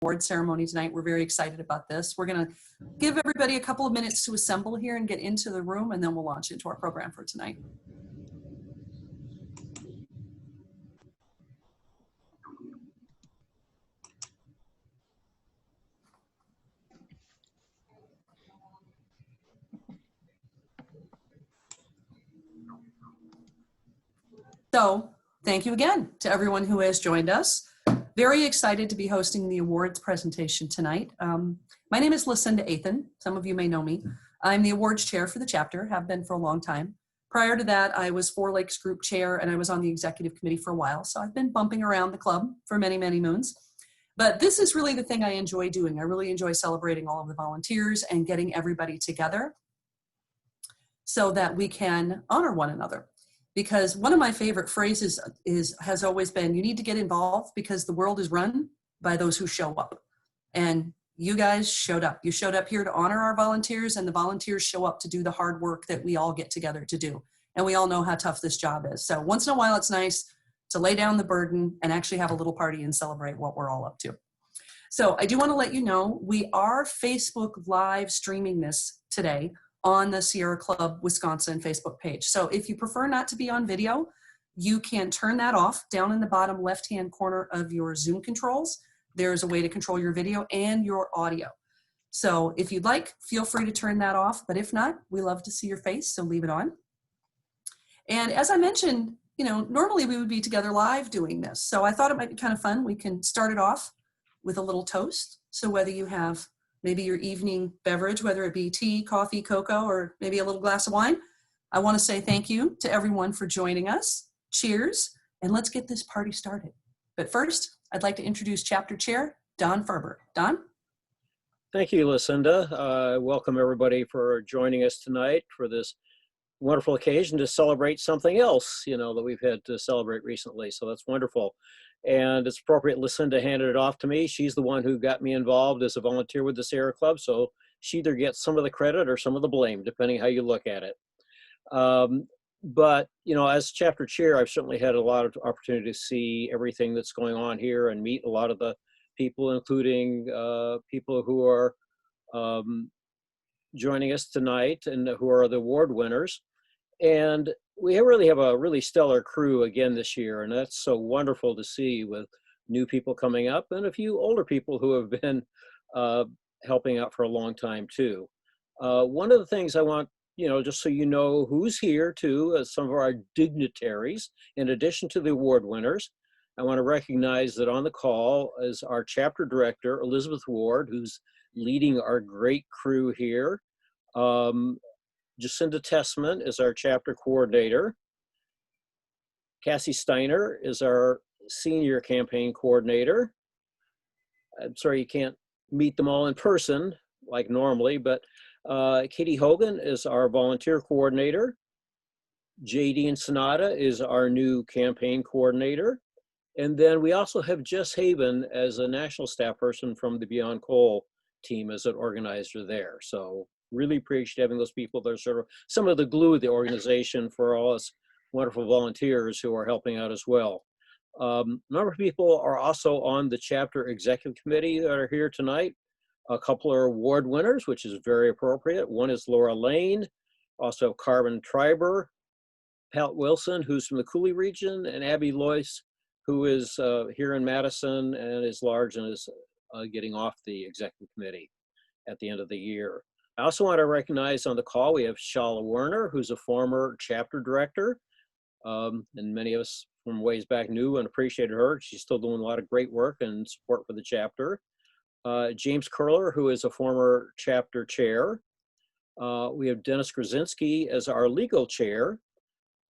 award ceremony tonight. We're very excited about this. We're going to give everybody a couple of minutes to assemble here and get into the room, and then we'll launch into our program for tonight. So thank you again to everyone who has joined us. Very excited to be hosting the awards presentation tonight. My name is Lucinda Athan. Some of you may know me. I'm the awards chair for the chapter, have been for a long time. Prior to that, I was Four Lakes Group chair and I was on the executive committee for a while. So I've been bumping around the club for many, many moons. But this is really the thing I enjoy doing. I really enjoy celebrating all of the volunteers and getting everybody together so that we can honor one another. Because one of my favorite phrases has always been, you need to get involved because the world is run by those who show up. And you guys showed up. You showed up here to honor our volunteers, and the volunteers show up to do the hard work that we all get together to do. And we all know how tough this job is. So once in a while, it's nice to lay down the burden and actually have a little party and celebrate what we're all up to. So I do want to let you know, we are Facebook Live streaming this today on the Sierra Club Wisconsin Facebook page. So if you prefer not to be on video, you can turn that off down in the bottom left-hand corner of your Zoom controls. There's a way to control your video and your audio. So if you'd like, feel free to turn that off, but if not, we love to see your face, so leave it on. And as I mentioned, you know, normally we would be together live doing this. So I thought it might be kind of fun. We can start it off with a little toast. So whether you have maybe your evening beverage, whether it be tea, coffee, cocoa, or maybe a little glass of wine, I want to say thank you to everyone for joining us. Cheers, and let's get this party started. But first, I'd like to introduce Chapter Chair, Don Ferber. Don? Thank you, Lucinda. Welcome everybody for joining us tonight for this wonderful occasion to celebrate something else, you know, that we've had to celebrate recently. So that's wonderful. And it's appropriate Lucinda handed it off to me. She's the one who got me involved as a volunteer with the Sierra Club. So she either gets some of the credit or some of the blame, depending how you look at it. But, you know, as chapter chair, I've certainly had a lot of opportunity to see everything that's going on here and meet a lot of the people, including people who are joining us tonight and who are the award winners. And we really have a really stellar crew again this year, and that's so wonderful to see, with new people coming up and a few older people who have been helping out for a long time too. One of the things I want, you know, just so you know who's here too, as some of our dignitaries, in addition to the award winners, I want to recognize that on the call is our chapter director, Elizabeth Ward, who's leading our great crew here. Jacinda Tessman is our chapter coordinator. Cassie Steiner is our senior campaign coordinator. I'm sorry you can't meet them all in person like normally, but Katie Hogan is our volunteer coordinator. JD Ensenada is our new campaign coordinator. And then we also have Jess Haven as a national staff person from the Beyond Coal team as an organizer there. So really appreciate having those people. They're sort of some of the glue of the organization for all us wonderful volunteers who are helping out as well. A number of people are also on the chapter executive committee that are here tonight. A couple are award winners, which is very appropriate. One is Laura Lane, also Carmen Triber, Pat Wilson, who's from the Cooley region, and Abby Loyce, who is here in Madison and is large and is getting off the executive committee at the end of the year. I also want to recognize on the call, we have Shala Werner, who's a former chapter director. And many of us from ways back knew and appreciated her. She's still doing a lot of great work and support for the chapter. James Curler, who is a former chapter chair. We have Dennis Krasinski as our legal chair,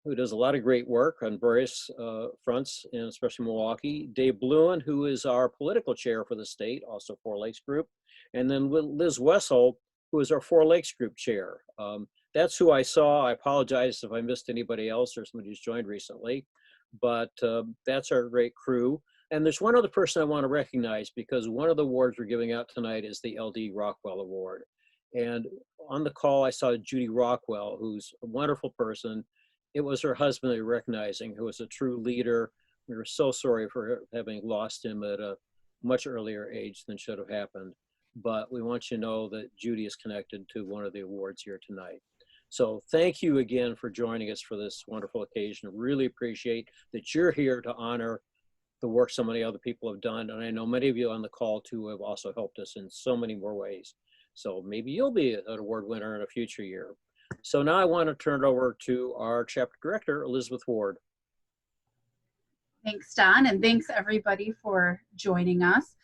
who does a lot of great work on various fronts, and especially Milwaukee. Dave Bluen, who is our political chair for the state, also Four Lakes Group. And then Liz Wessel, who is our Four Lakes Group chair. That's who I saw. I apologize if I missed anybody else or somebody who's joined recently, but that's our great crew. And there's one other person I want to recognize, because one of the awards we're giving out tonight is the LD Rockwell Award. And on the call, I saw Judy Rockwell, who's a wonderful person. It was her husband recognizing, who was a true leader. We were so sorry for having lost him at a much earlier age than should have happened. But we want you to know that Judy is connected to one of the awards here tonight. So thank you again for joining us for this wonderful occasion. Really appreciate that you're here to honor the work so many other people have done. And I know many of you on the call too have also helped us in so many more ways. So maybe you'll be an award winner in a future year. So now I want to turn it over to our chapter director, Elizabeth Ward. Thanks, Don, and thanks everybody for joining us.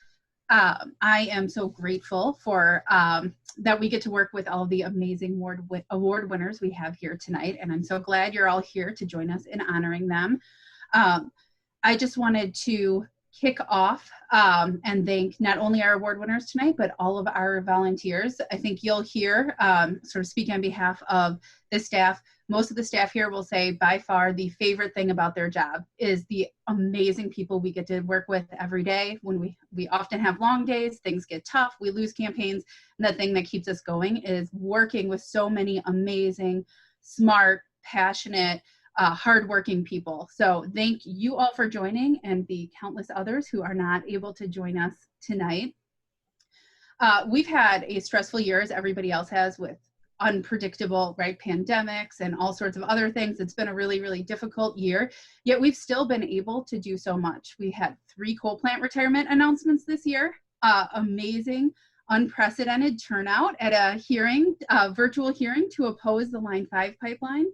I am so grateful for that we get to work with all of the amazing award winners we have here tonight, and I'm so glad you're all here to join us in honoring them. I just wanted to kick off and thank not only our award winners tonight, but all of our volunteers. I think you'll hear, sort of speak on behalf of the staff. Most of the staff here will say by far the favorite thing about their job is the amazing people we get to work with every day. When we often have long days, things get tough, we lose campaigns, and the thing that keeps us going is working with so many amazing, smart, passionate, hardworking people. So thank you all for joining, and the countless others who are not able to join us tonight. We've had a stressful year, as everybody else has, with unpredictable, right, pandemics and all sorts of other things. It's been a really, really difficult year, yet we've still been able to do so much. We had 3 coal plant retirement announcements this year, amazing, unprecedented turnout at a hearing, virtual hearing to oppose the Line 5 pipeline.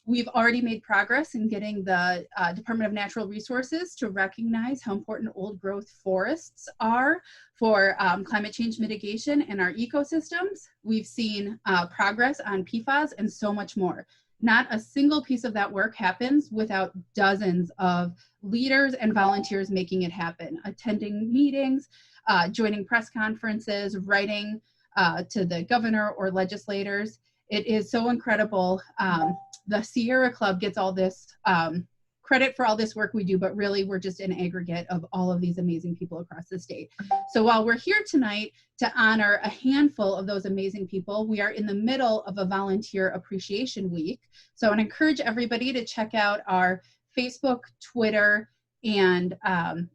We've already made progress in getting the Department of Natural Resources to recognize how important old growth forests are for climate change mitigation and our ecosystems. We've seen progress on PFAS and so much more. Not a single piece of that work happens without dozens of leaders and volunteers making it happen, attending meetings, joining press conferences, writing to the governor or legislators. It is so incredible. The Sierra Club gets all this credit for all this work we do, but really we're just an aggregate of all of these amazing people across the state. So while we're here tonight to honor a handful of those amazing people, we are in the middle of a Volunteer Appreciation Week. So I want to encourage everybody to check out our Facebook, Twitter, and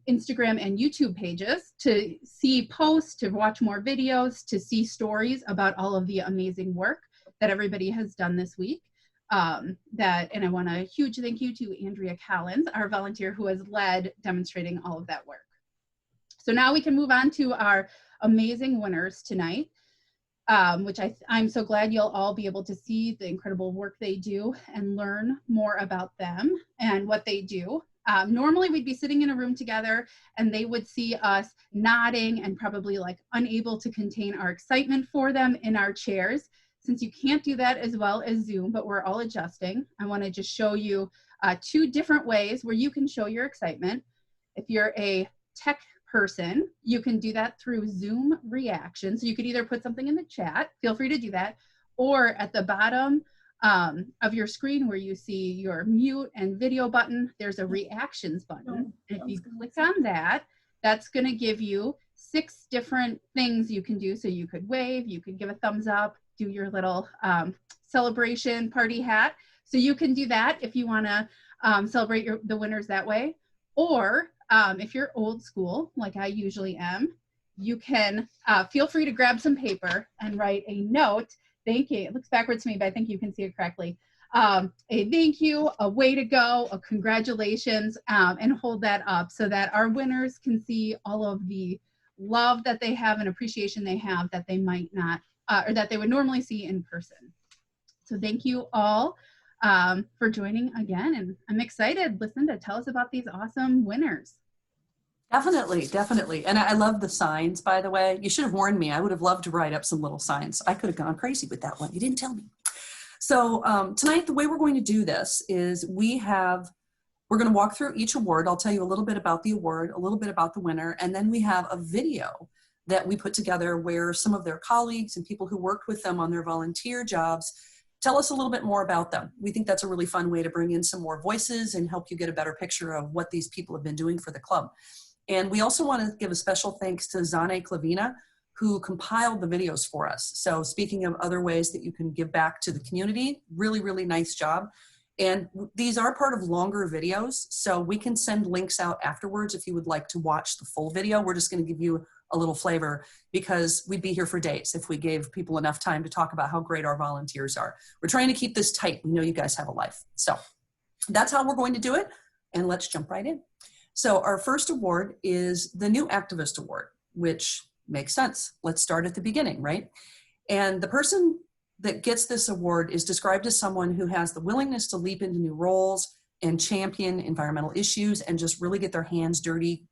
Instagram and YouTube pages to see posts, to watch more videos, to see stories about all of the amazing work that everybody has done this week. And I want a huge thank you to Andrea Collins, our volunteer who has led demonstrating all of that work. So now we can move on to our amazing winners tonight, which I'm so glad you'll all be able to see the incredible work they do and learn more about them and what they do. Normally we'd be sitting in a room together and they would see us nodding and probably like unable to contain our excitement for them in our chairs. Since you can't do that as well as Zoom, but we're all adjusting, I want to just show you 2 different ways where you can show your excitement. If you're a tech person, you can do that through Zoom reactions. So you could either put something in the chat, feel free to do that, or at the bottom of your screen where you see your mute and video button, there's a reactions button. And if you click on that, that's going to give you 6 different things you can do. So you could wave, you could give a thumbs up, do your little celebration party hat. So you can do that if you want to celebrate the winners that way. Or if you're old school, like I usually am, you can feel free to grab some paper and write a note. Thank you. It looks backwards to me, but I think you can see it correctly. A thank you, a way to go, a congratulations, and hold that up so that our winners can see all of the love that they have and appreciation they have that they might not, or that they would normally see in person. So thank you all for joining again. And I'm excited, Lucinda, tell us about these awesome winners. Definitely, definitely. And I love the signs, by the way. You should have warned me. I would have loved to write up some little signs. I could have gone crazy with that one. You didn't tell me. So tonight, the way we're going to do this is we're going to walk through each award. I'll tell you a little bit about the award, a little bit about the winner, and then we have a video that we put together where some of their colleagues and people who worked with them on their volunteer jobs tell us a little bit more about them. We think that's a really fun way to bring in some more voices and help you get a better picture of what these people have been doing for the club. And we also want to give a special thanks to Zane Klavina, who compiled the videos for us. So speaking of other ways that you can give back to the community, really, really nice job. And these are part of longer videos, so we can send links out afterwards if you would like to watch the full video. We're just going to give you a little flavor because we'd be here for days if we gave people enough time to talk about how great our volunteers are. We're trying to keep this tight. We know you guys have a life. So that's how we're going to do it. And let's jump right in. So our first award is the New Activist Award, which makes sense. Let's start at the beginning, right? And the person that gets this award is described as someone who has the willingness to leap into new roles and champion environmental issues and just really get their hands dirty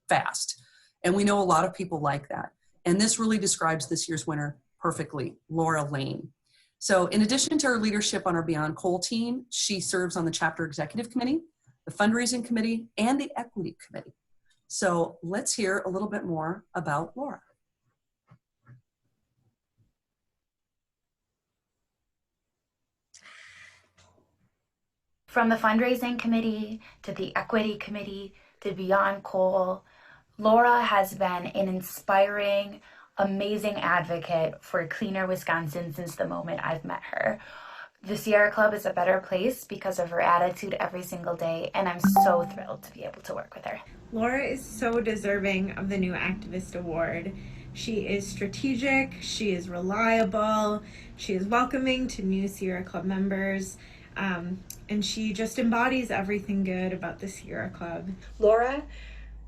fast. And we know a lot of people like that. And this really describes this year's winner perfectly, Laura Lane. So in addition to her leadership on our Beyond Coal team, she serves on the chapter executive committee, the fundraising committee, and the equity committee. So let's hear a little bit more about Laura. From the fundraising committee to the equity committee to Beyond Coal, Laura has been an inspiring, amazing advocate for cleaner Wisconsin since the moment I've met her. The Sierra Club is a better place because of her attitude every single day, and I'm so thrilled to be able to work with her. Laura is so deserving of the New Activist Award. She is strategic, she is reliable, she is welcoming to new Sierra Club members, and she just embodies everything good about the Sierra Club. Laura,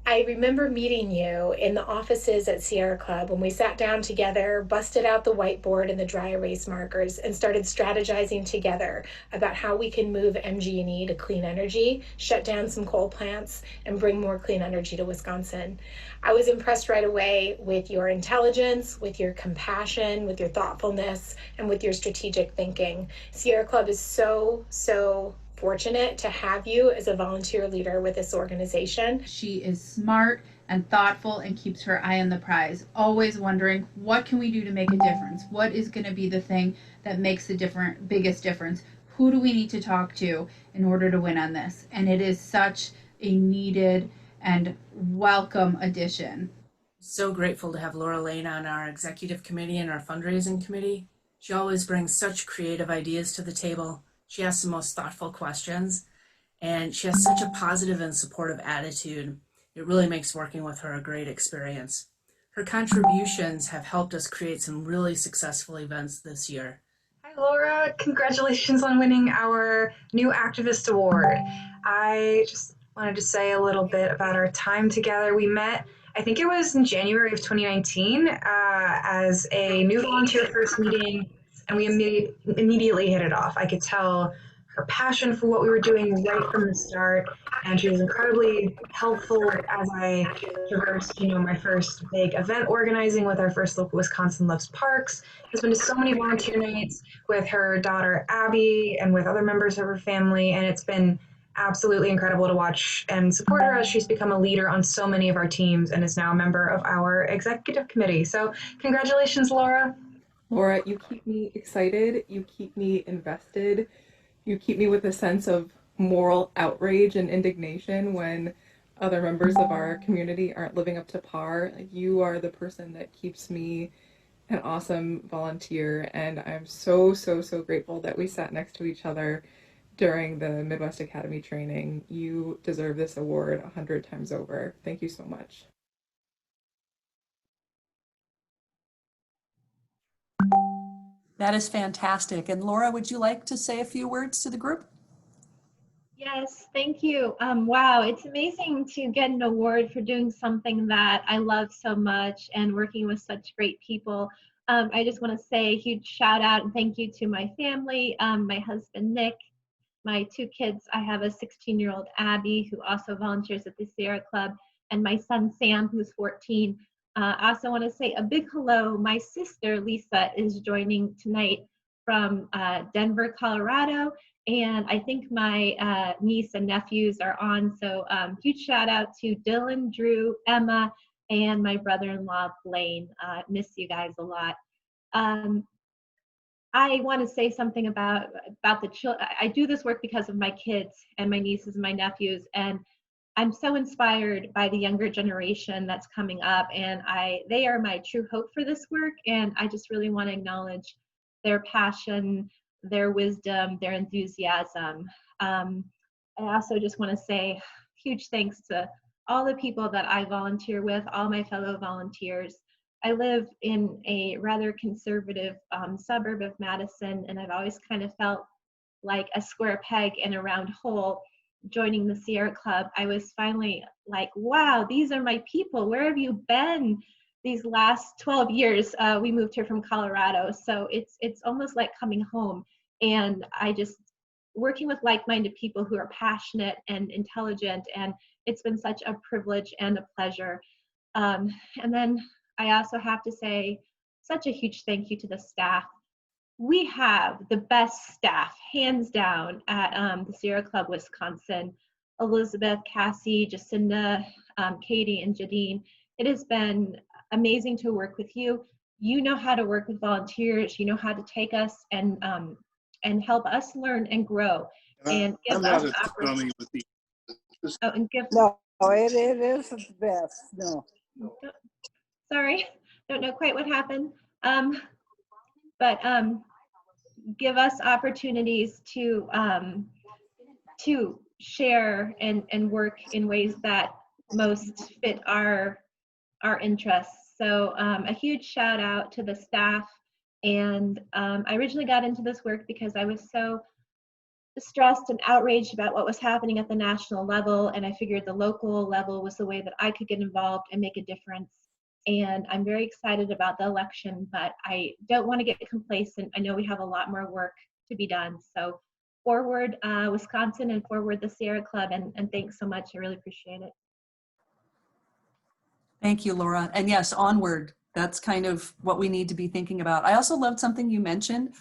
I remember meeting you in the offices at Sierra Club when we sat down together, busted out the whiteboard and the dry erase markers, and started strategizing together about how we can move MG&E to clean energy, shut down some coal plants, and bring more clean energy to Wisconsin. I was impressed right away with your intelligence, with your compassion, with your thoughtfulness, and with your strategic thinking. Sierra Club is so fortunate to have you as a volunteer leader with this organization. She is smart and thoughtful and keeps her eye on the prize, always wondering, what can we do to make a difference? What is going to be the thing that makes the biggest difference? Who do we need to talk to in order to win on this? And it is such a needed and welcome addition. So grateful to have Laura Lane on our executive committee and our fundraising committee. She always brings such creative ideas to the table. She asks the most thoughtful questions, and she has such a positive and supportive attitude. It really makes working with her a great experience. Her contributions have helped us create some really successful events this year. Hi, Laura. Congratulations on winning our New Activist Award. I just wanted to say a little bit about our time together. We met, I think it was in January of 2019, as a new volunteer first meeting, and we immediately hit it off. I could tell her passion for what we were doing right from the start, and she was incredibly helpful as I traversed, my first big event organizing with our first local Wisconsin Loves Parks. Has been to so many volunteer nights with her daughter Abby and with other members of her family, and it's been absolutely incredible to watch and support her as she's become a leader on so many of our teams and is now a member of our executive committee. So congratulations, Laura. Laura, you keep me excited, you keep me invested, you keep me with a sense of moral outrage and indignation when other members of our community aren't living up to par. You are the person that keeps me an awesome volunteer, and I'm so grateful that we sat next to each other during the Midwest Academy training. You deserve this award 100 times over. Thank you so much. That is fantastic. And Laura, would you like to say a few words to the group? Yes, thank you. Wow, it's amazing to get an award for doing something that I love so much and working with such great people. I just want to say a huge shout out and thank you to my family, my husband Nick, my two kids. I have a 16-year-old Abby who also volunteers at the Sierra Club, and my son Sam, who's 14. I also want to say a big hello. My sister Lisa is joining tonight from Denver, Colorado, and I think my niece and nephews are on. So huge shout out to Dylan, Drew, Emma, and my brother-in-law Blaine. Miss you guys a lot. I want to say something about the children. I do this work because of my kids and my nieces and my nephews, and I'm so inspired by the younger generation that's coming up, and they are my true hope for this work, and I just really want to acknowledge their passion, their wisdom, their enthusiasm. I also just want to say huge thanks to all the people that I volunteer with, all my fellow volunteers. I live in a rather conservative suburb of Madison, and I've always kind of felt like a square peg in a round hole. Joining the Sierra Club, I was finally like, wow, these are my people. Where have you been these last 12 years? We moved here from Colorado, so it's almost like coming home. And I just, working with like-minded people who are passionate and intelligent, and it's been such a privilege and a pleasure. And then I also have to say such a huge thank you to the staff. We have the best staff, hands down, at the Sierra Club Wisconsin. Elizabeth, Cassie, Jacinda, Katie, and Jadine. It has been amazing to work with you. You know how to work with volunteers. You know how to take us and help us learn and grow, and give us opportunities. Oh, and give. No, it isn't the best. No. Sorry, don't know quite what happened. But give us opportunities to share and work in ways that most fit our interests. So a huge shout out to the staff. And I originally got into this work because I was so distressed and outraged about what was happening at the national level, and I figured the local level was the way that I could get involved and make a difference. And I'm very excited about the election, but I don't want to get complacent. I know we have a lot more work to be done. So forward Wisconsin, and forward the Sierra Club, and thanks so much. I really appreciate it. Thank you, Laura. And yes, onward. That's kind of what we need to be thinking about. I also loved something you mentioned,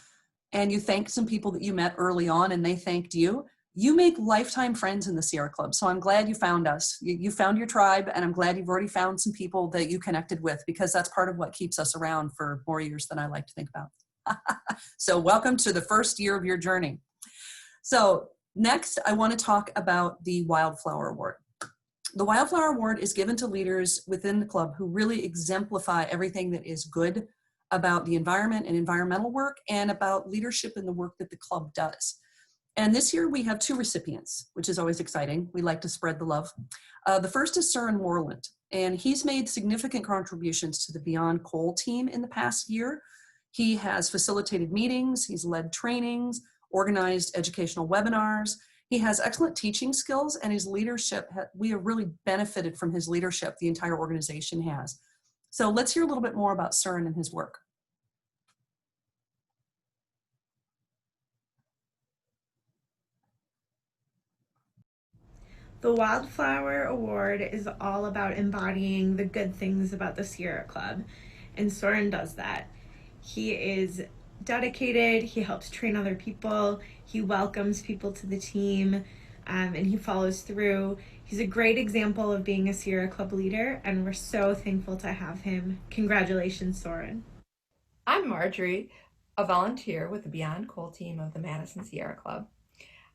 and you thanked some people that you met early on and they thanked you. You make lifetime friends in the Sierra Club. So I'm glad you found us. You found your tribe, and I'm glad you've already found some people that you connected with, because that's part of what keeps us around for more years than I like to think about. So welcome to the first year of your journey. So next, I want to talk about the Wildflower Award. The Wildflower Award is given to leaders within the club who really exemplify everything that is good about the environment and environmental work, and about leadership in the work that the club does. And this year we have two recipients, which is always exciting. We like to spread the love. The first is Søren Moreland, and he's made significant contributions to the Beyond Coal team in the past year. He has facilitated meetings, he's led trainings, organized educational webinars. He has excellent teaching skills, and his leadership, we have really benefited from his leadership, the entire organization has. So let's hear a little bit more about Søren and his work. The Wildflower Award is all about embodying the good things about the Sierra Club, and Søren does that. He is dedicated, he helps train other people, he welcomes people to the team, and he follows through. He's a great example of being a Sierra Club leader, and we're so thankful to have him. Congratulations, Søren. I'm Marjorie, a volunteer with the Beyond Coal team of the Madison Sierra Club.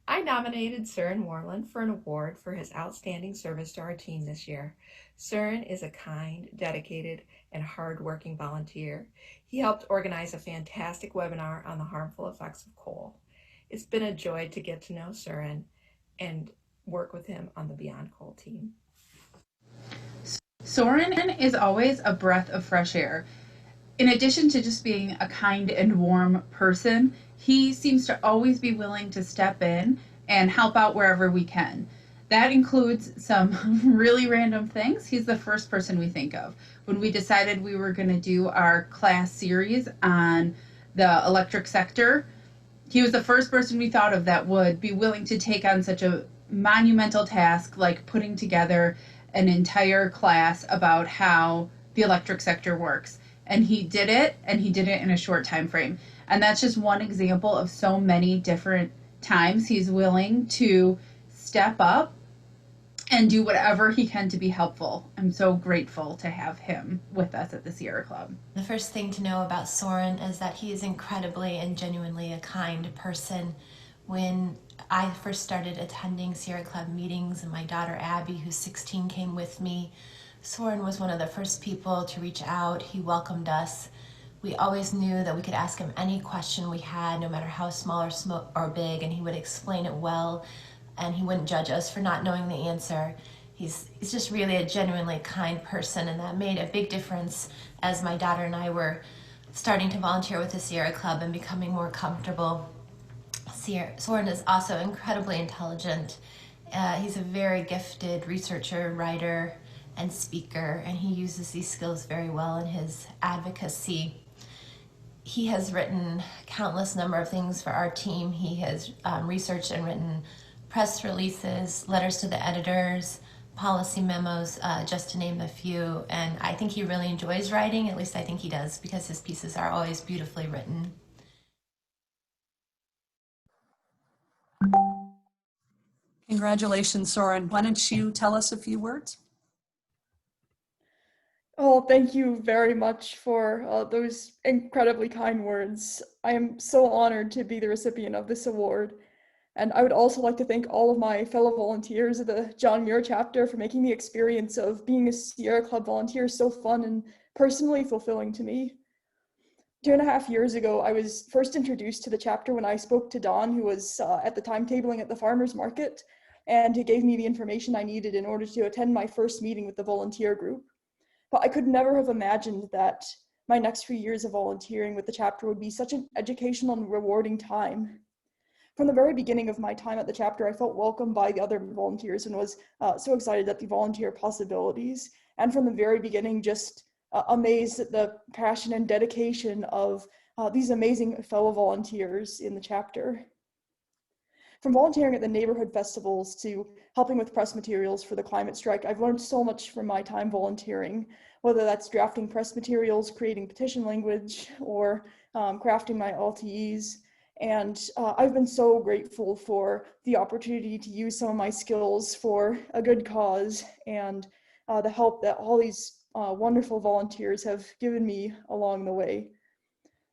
I nominated Søren Moreland for an award for his outstanding service to our team this year. Søren is a kind, dedicated, and hard-working volunteer. He helped organize a fantastic webinar on the harmful effects of coal. It's been a joy to get to know Søren and work with him on the Beyond Coal team. Søren is always a breath of fresh air. In addition to just being a kind and warm person, he seems to always be willing to step in and help out wherever we can. That includes some really random things. He's the first person we think of. When we decided we were going to do our class series on the electric sector, he was the first person we thought of that would be willing to take on such a monumental task like putting together an entire class about how the electric sector works. And he did it, and he did it in a short time frame. And that's just one example of so many different times he's willing to step up and do whatever he can to be helpful. I'm so grateful to have him with us at the Sierra Club. The first thing to know about Søren is that he is incredibly and genuinely a kind person. When I first started attending Sierra Club meetings, and my daughter Abby, who's 16, came with me, Søren was one of the first people to reach out. He welcomed us We always knew that we could ask him any question we had, no matter how small or big, and he would explain it well, and he wouldn't judge us for not knowing the answer. He's just really a genuinely kind person, and that made a big difference as my daughter and I were starting to volunteer with the Sierra Club and becoming more comfortable. Soren is also incredibly intelligent. He's a very gifted researcher, writer, and speaker, and he uses these skills very well in his advocacy. He has written countless number of things for our team. He has researched and written press releases, letters to the editors, policy memos, just to name a few. And I think he really enjoys writing, at least I think he does, because his pieces are always beautifully written. Congratulations, Soren. Why don't you tell us a few words? Oh, thank you very much for those incredibly kind words. I am so honored to be the recipient of this award. And I would also like to thank all of my fellow volunteers of the John Muir chapter for making the experience of being a Sierra Club volunteer so fun and personally fulfilling to me. 2.5 years ago, I was first introduced to the chapter when I spoke to Don, who was at the time tabling at the farmer's market, and he gave me the information I needed in order to attend my first meeting with the volunteer group. But I could never have imagined that my next few years of volunteering with the chapter would be such an educational and rewarding time. From the very beginning of my time at the chapter, I felt welcomed by the other volunteers and was so excited at the volunteer possibilities. And from the very beginning, just amazed at the passion and dedication of these amazing fellow volunteers in the chapter. From volunteering at the neighborhood festivals to helping with press materials for the climate strike, I've learned so much from my time volunteering, whether that's drafting press materials, creating petition language, or crafting my LTEs. And I've been so grateful for the opportunity to use some of my skills for a good cause and the help that all these wonderful volunteers have given me along the way.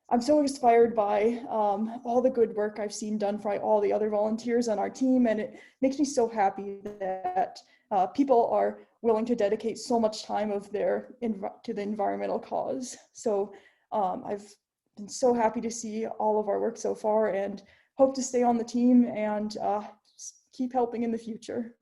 I'm so inspired by all the good work I've seen done by all the other volunteers on our team, and it makes me so happy that people are willing to dedicate so much time of to the environmental cause. So I've been so happy to see all of our work so far and hope to stay on the team and keep helping in the future.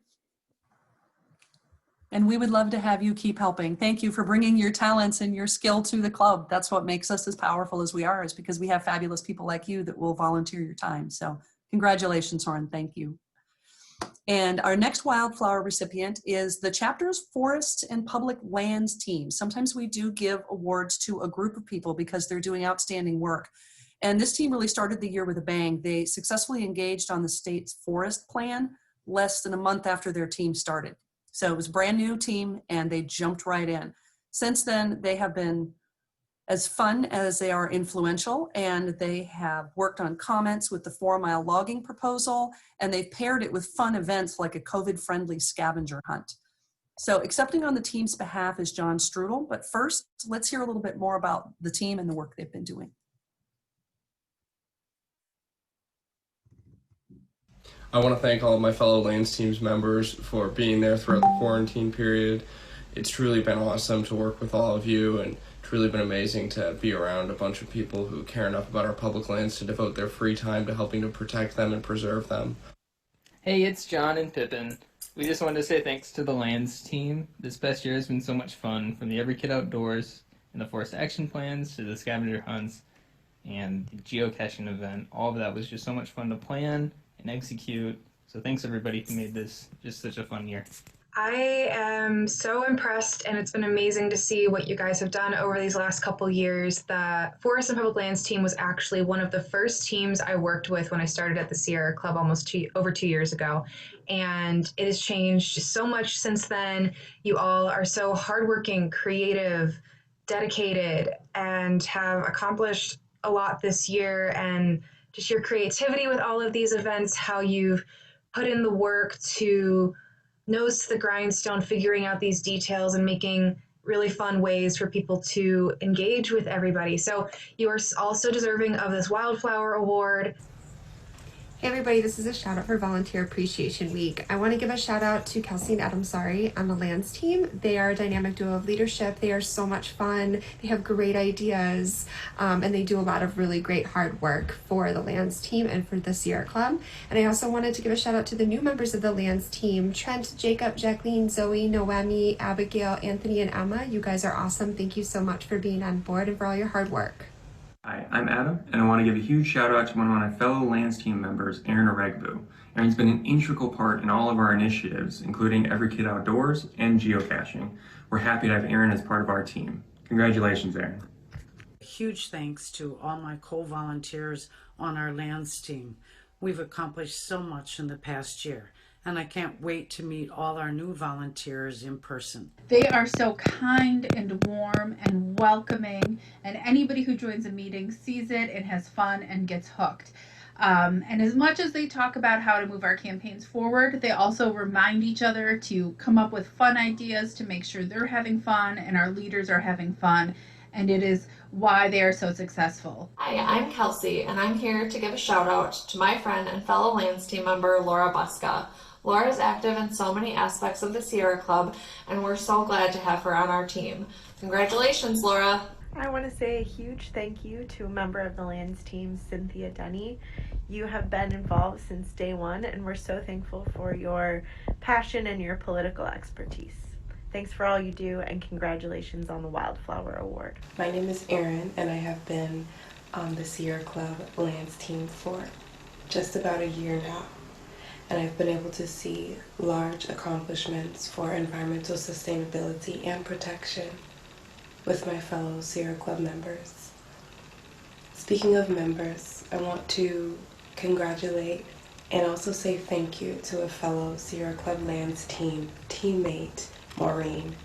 And we would love to have you keep helping. Thank you for bringing your talents and your skill to the club. That's what makes us as powerful as we are, is because we have fabulous people like you that will volunteer your time. So congratulations, Soren. Thank you. And our next wildflower recipient is the chapter's Forest and Public Lands team. Sometimes we do give awards to a group of people because they're doing outstanding work. And this team really started the year with a bang. They successfully engaged on the state's forest plan less than a month after their team started. So it was a brand new team and they jumped right in. Since then, they have been as fun as they are influential, and they have worked on comments with the 4-mile logging proposal, and they've paired it with fun events like a COVID-friendly scavenger hunt. So accepting on the team's behalf is John Strudel, but first, let's hear a little bit more about the team and the work they've been doing. I want to thank all of my fellow Lands Teams members for being there throughout the quarantine period. It's truly been awesome to work with all of you, and truly been amazing to be around a bunch of people who care enough about our public lands to devote their free time to helping to protect them and preserve them. Hey, it's John and Pippin. We just wanted to say thanks to the Lands team. This past year has been so much fun, from the Every Kid Outdoors and the forest action plans to the scavenger hunts and the geocaching event. All of that was just so much fun to plan and execute. So thanks everybody who made this just such a fun year. I am so impressed, and it's been amazing to see what you guys have done over these last couple years. The Forest and Public Lands team was actually one of the first teams I worked with when I started at the Sierra Club over 2 years ago. And it has changed so much since then. You all are so hardworking, creative, dedicated, and have accomplished a lot this year. And just your creativity with all of these events, how you've put in the work to nose to the grindstone, figuring out these details and making really fun ways for people to engage with everybody. So you are also deserving of this Wildflower Award. Hey everybody, this is a shout out for Volunteer Appreciation Week. I want to give a shout out to Kelsey and Adam Sari on the Lands team. They are a dynamic duo of leadership. They are so much fun. They have great ideas, and they do a lot of really great hard work for the Lands team and for the Sierra Club. And I also wanted to give a shout out to the new members of the Lands team, Trent, Jacob, Jacqueline, Zoe, Noemi, Abigail, Anthony, and Emma. You guys are awesome. Thank you so much for being on board and for all your hard work. Hi, I'm Adam, and I want to give a huge shout out to one of my fellow Lands team members, Aaron Aregbu. Aaron's been an integral part in all of our initiatives, including Every Kid Outdoors and geocaching. We're happy to have Aaron as part of our team. Congratulations, Aaron. Huge thanks to all my co-volunteers on our Lands team. We've accomplished so much in the past year, and I can't wait to meet all our new volunteers in person. They are so kind and warm and welcoming, and anybody who joins a meeting sees it and has fun and gets hooked. And as much as they talk about how to move our campaigns forward, they also remind each other to come up with fun ideas to make sure they're having fun and our leaders are having fun. And it is why they are so successful. Hi, I'm Kelsey, and I'm here to give a shout out to my friend and fellow Lands team member, Laura Buska. Laura is active in so many aspects of the Sierra Club, and we're so glad to have her on our team. Congratulations, Laura. I want to say a huge thank you to a member of the Lands team, Cynthia Denny. You have been involved since day one, and we're so thankful for your passion and your political expertise. Thanks for all you do, and congratulations on the Wildflower Award. My name is Erin, and I have been on the Sierra Club Lands team for just about a year now. And I've been able to see large accomplishments for environmental sustainability and protection with my fellow Sierra Club members. Speaking of members, I want to congratulate and also say thank you to a fellow Sierra Club Lands teammate, Maureen.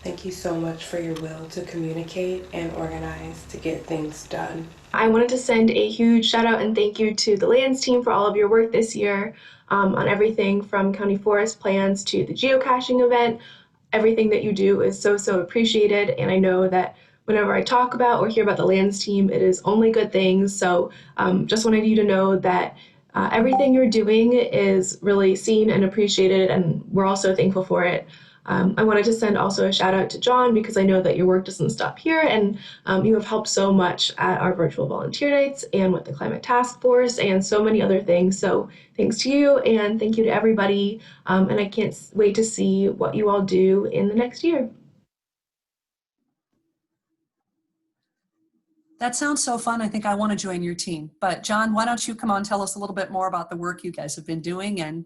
Thank you so much for your will to communicate and organize to get things done. I wanted to send a huge shout out and thank you to the Lands team for all of your work this year on everything from county forest plans to the geocaching event. Everything that you do is so appreciated, and I know that whenever I talk about or hear about the Lands team, it is only good things. So just wanted you to know that everything you're doing is really seen and appreciated, and we're also thankful for it. I wanted to send also a shout out to John because I know that your work doesn't stop here, and you have helped so much at our virtual volunteer nights and with the climate task force and so many other things. So thanks to you, and thank you to everybody. And I can't wait to see what you all do in the next year. That sounds so fun. I think I want to join your team. But John, why don't you come on, tell us a little bit more about the work you guys have been doing and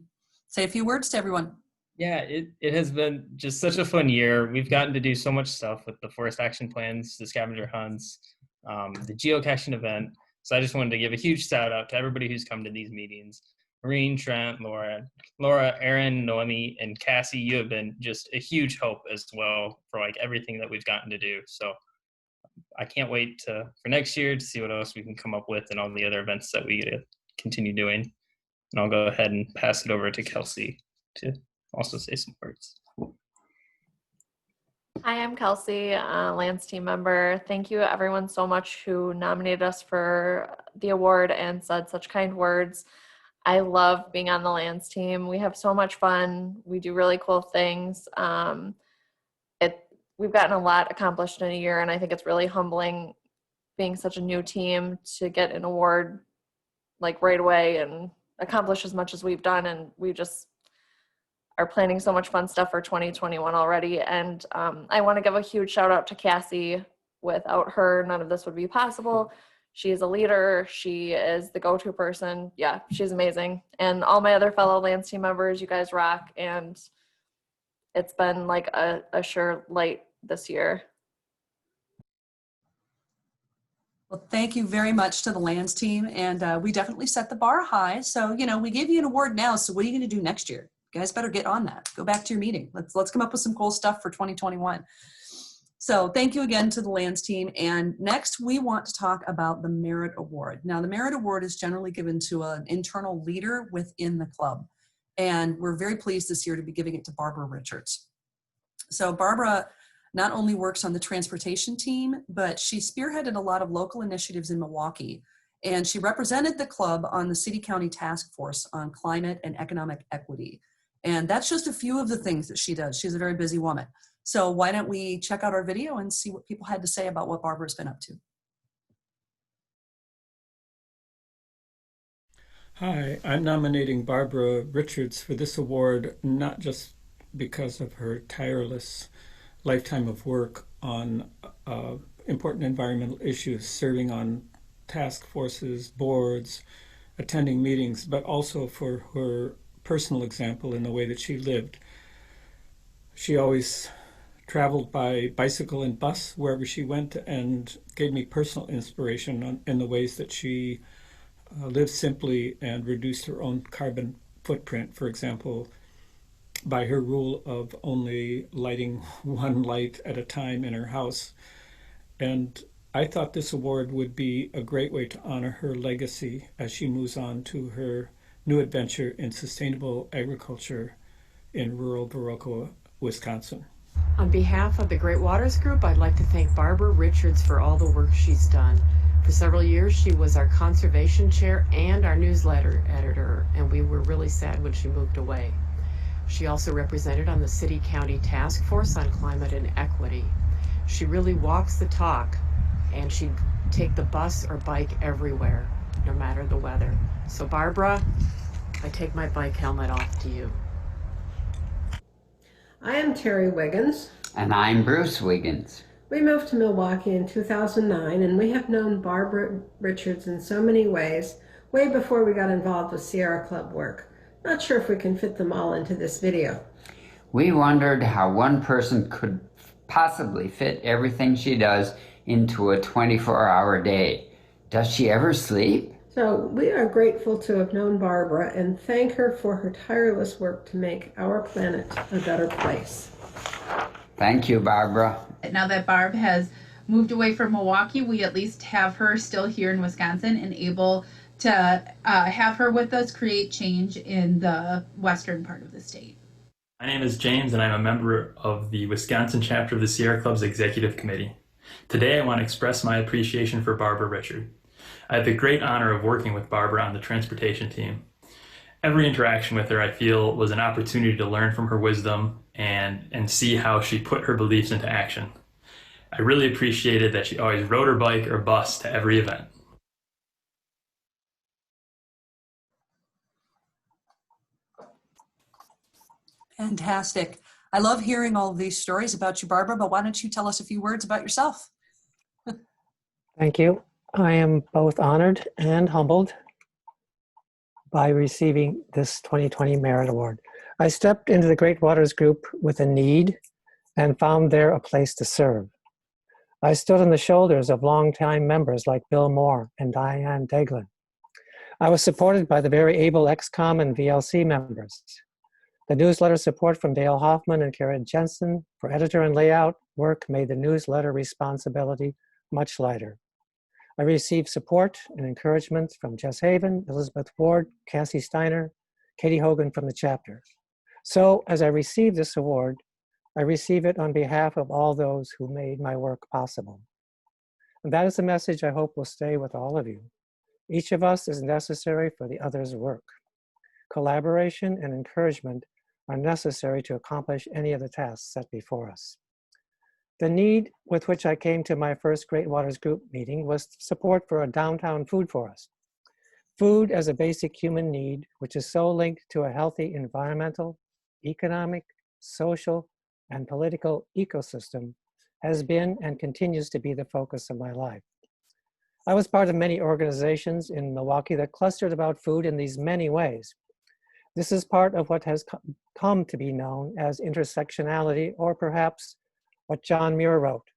say a few words to everyone. Yeah, it has been just such a fun year. We've gotten to do so much stuff with the forest action plans, the scavenger hunts, the geocaching event. So I just wanted to give a huge shout out to everybody who's come to these meetings. Maureen, Trent, Laura, Aaron, Noemi, and Cassie, you have been just a huge help as well for like everything that we've gotten to do. So I can't wait for next year to see what else we can come up with and all the other events that we get to continue doing. And I'll go ahead and pass it over to Kelsey to also say some words. Hi, I'm Kelsey, Lands team member. Thank you everyone so much who nominated us for the award and said such kind words. I love being on the Lands team. We have so much fun. We do really cool things. We've gotten a lot accomplished in a year, and I think it's really humbling being such a new team to get an award like right away and accomplish as much as we've done. And we just are planning so much fun stuff for 2021 already. And I want to give a huge shout out to Cassie. Without her, none of this would be possible. She is a leader. She is the go-to person. Yeah, she's amazing. And all my other fellow Lands team members, you guys rock. And it's been like a sure light this year. Well, thank you very much to the Lands team. And we definitely set the bar high. So, we gave you an award now. So what are you going to do next year? You guys better get on that. Go back to your meeting. Let's come up with some cool stuff for 2021. So thank you again to the Lands team. And next we want to talk about the Merit Award. Now the Merit Award is generally given to an internal leader within the club. And we're very pleased this year to be giving it to Barbara Richards. So Barbara not only works on the transportation team, but she spearheaded a lot of local initiatives in Milwaukee. and she represented the club on the City County Task Force on Climate and Economic Equity. And that's just a few of the things that she does. She's a very busy woman. So why don't we check out our video and see what people had to say about what Barbara's been up to. Hi, I'm nominating Barbara Richards for this award, not just because of her tireless lifetime of work on important environmental issues, serving on task forces, boards, attending meetings, but also for her personal example in the way that she lived. She always traveled by bicycle and bus wherever she went and gave me personal inspiration in the ways that she lived simply and reduced her own carbon footprint, for example, by her rule of only lighting one light at a time in her house. And I thought this award would be a great way to honor her legacy as she moves on to her new adventure in sustainable agriculture in rural Viroqua, Wisconsin. On behalf of the Great Waters Group, I'd like to thank Barbara Richards for all the work she's done. For several years, she was our conservation chair and our newsletter editor, and we were really sad when she moved away. She also represented on the City County Task Force on Climate and Equity. She really walks the talk, and she'd take the bus or bike everywhere, no matter the weather. So Barbara, I take my bike helmet off to you. I am Terry Wiggins. And I'm Bruce Wiggins. We moved to Milwaukee in 2009, and we have known Barbara Richards in so many ways, way before we got involved with Sierra Club work. Not sure if we can fit them all into this video. We wondered how one person could possibly fit everything she does into a 24-hour day. Does she ever sleep? So we are grateful to have known Barbara and thank her for her tireless work to make our planet a better place. Thank you, Barbara. Now that Barb has moved away from Milwaukee, we at least have her still here in Wisconsin and able to have her with us create change in the western part of the state. My name is James, and I'm a member of the Wisconsin chapter of the Sierra Club's Executive Committee. Today, I want to express my appreciation for Barbara Richards. I had the great honor of working with Barbara on the transportation team. Every interaction with her, I feel, was an opportunity to learn from her wisdom and see how she put her beliefs into action. I really appreciated that she always rode her bike or bus to every event. Fantastic. I love hearing all of these stories about you, Barbara, but why don't you tell us a few words about yourself? Thank you. I am both honored and humbled by receiving this 2020 Merit Award. I stepped into the Great Waters Group with a need and found there a place to serve. I stood on the shoulders of longtime members like Bill Moore and Diane Deglin. I was supported by the very able XCOM and VLC members. The newsletter support from Dale Hoffman and Karen Jensen for editor and layout work made the newsletter responsibility much lighter. I received support and encouragement from Jess Haven, Elizabeth Ward, Cassie Steiner, Katie Hogan from the chapter. So as I receive this award, I receive it on behalf of all those who made my work possible. And that is a message I hope will stay with all of you. Each of us is necessary for the other's work. Collaboration and encouragement are necessary to accomplish any of the tasks set before us. The need with which I came to my first Great Waters Group meeting was support for a downtown food forest. Food as a basic human need, which is so linked to a healthy environmental, economic, social, and political ecosystem, has been and continues to be the focus of my life. I was part of many organizations in Milwaukee that clustered about food in these many ways. This is part of what has come to be known as intersectionality, or perhaps what John Muir wrote: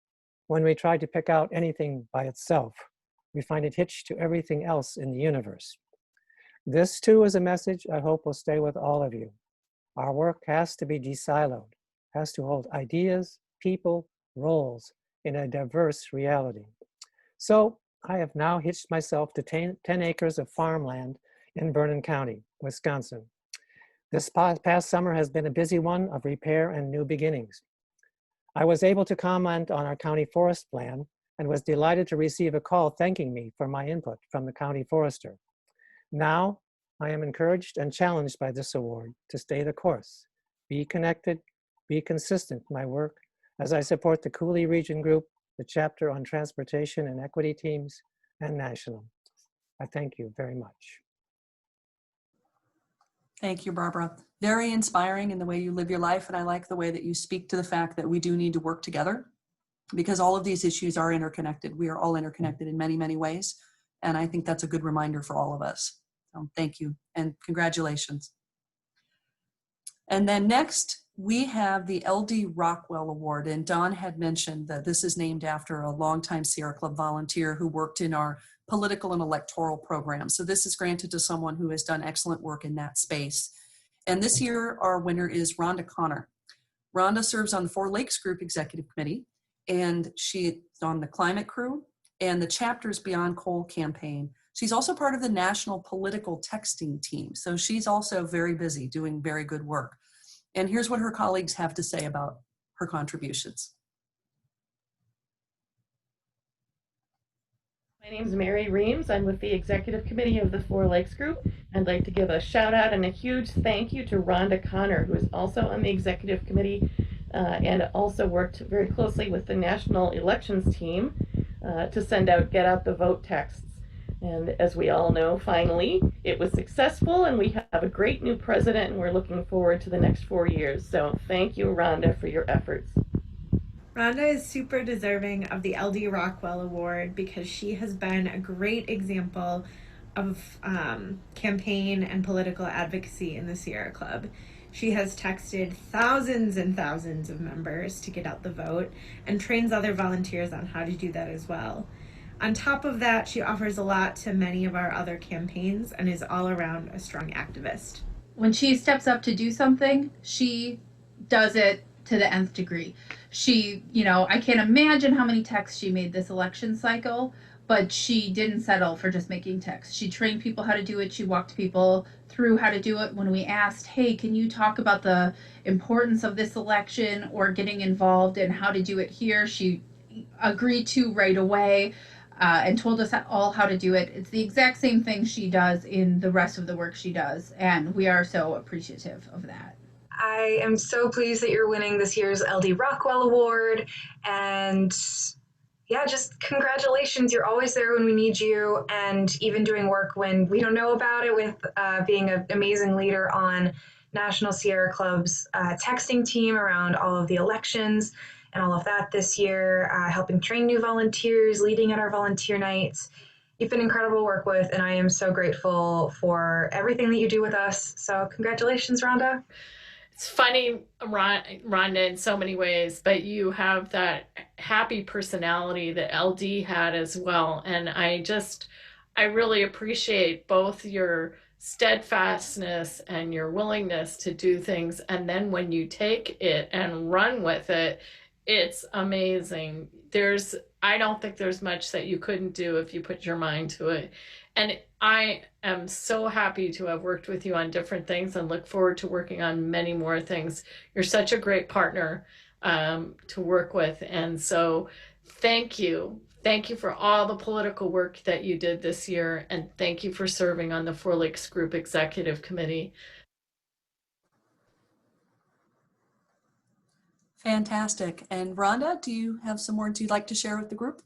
when we try to pick out anything by itself, we find it hitched to everything else in the universe. This too is a message I hope will stay with all of you. Our work has to be de-siloed, has to hold ideas, people, roles in a diverse reality. So I have now hitched myself to 10 acres of farmland in Vernon County, Wisconsin. This past summer has been a busy one of repair and new beginnings. I was able to comment on our county forest plan and was delighted to receive a call thanking me for my input from the county forester. Now, I am encouraged and challenged by this award to stay the course, be connected, be consistent in my work as I support the Cooley Region Group, the chapter on transportation and equity teams, and national. I thank you very much. Thank you, Barbara. Very inspiring in the way you live your life, and I like the way that you speak to the fact that we do need to work together because all of these issues are interconnected. We are all interconnected in many, many ways, and I think that's a good reminder for all of us. So thank you, and congratulations. And then next, we have the LD Rockwell Award, and Don had mentioned that this is named after a longtime Sierra Club volunteer who worked in our political and electoral program. So this is granted to someone who has done excellent work in that space. And this year, our winner is Rhonda Connor. Rhonda serves on the Four Lakes Group Executive Committee, and she's on the Climate Crew and the Chapters Beyond Coal campaign. She's also part of the National Political Texting Team. So she's also very busy doing very good work. And here's what her colleagues have to say about her contributions. My name is Mary Reams. I'm with the Executive Committee of the Four Lakes Group. I'd like to give a shout out and a huge thank you to Rhonda Connor, who is also on the Executive Committee and also worked very closely with the National Elections Team to send out Get Out the Vote texts. And as we all know, finally, it was successful and we have a great new president and we're looking forward to the next 4 years. So thank you, Rhonda, for your efforts. Rhonda is super deserving of the LD Rockwell Award because she has been a great example of campaign and political advocacy in the Sierra Club. She has texted thousands and thousands of members to get out the vote and trains other volunteers on how to do that as well. On top of that, she offers a lot to many of our other campaigns and is all around a strong activist. When she steps up to do something, she does it to the nth degree. She, I can't imagine how many texts she made this election cycle, but she didn't settle for just making texts. She trained people how to do it. She walked people through how to do it. When we asked, hey, can you talk about the importance of this election or getting involved in how to do it here, she agreed to right away. And told us all how to do it. It's the exact same thing she does in the rest of the work she does, and we are so appreciative of that. I am so pleased that you're winning this year's LD Rockwell Award, and yeah, just congratulations. You're always there when we need you, and even doing work when we don't know about it with being an amazing leader on National Sierra Club's texting team around all of the elections and all of that this year, helping train new volunteers, leading at our volunteer nights. You've been incredible to work with, and I am so grateful for everything that you do with us. So congratulations, Rhonda. It's funny, Rhonda, in so many ways, but you have that happy personality that LD had as well. And I really appreciate both your steadfastness and your willingness to do things. And then when you take it and run with it, it's amazing. I don't think there's much that you couldn't do if you put your mind to it. And I am so happy to have worked with you on different things and look forward to working on many more things. You're such a great partner to work with. And so thank you. Thank you for all the political work that you did this year. And thank you for serving on the Four Lakes Group Executive Committee. Fantastic. And Rhonda, do you have some words you'd like to share with the group?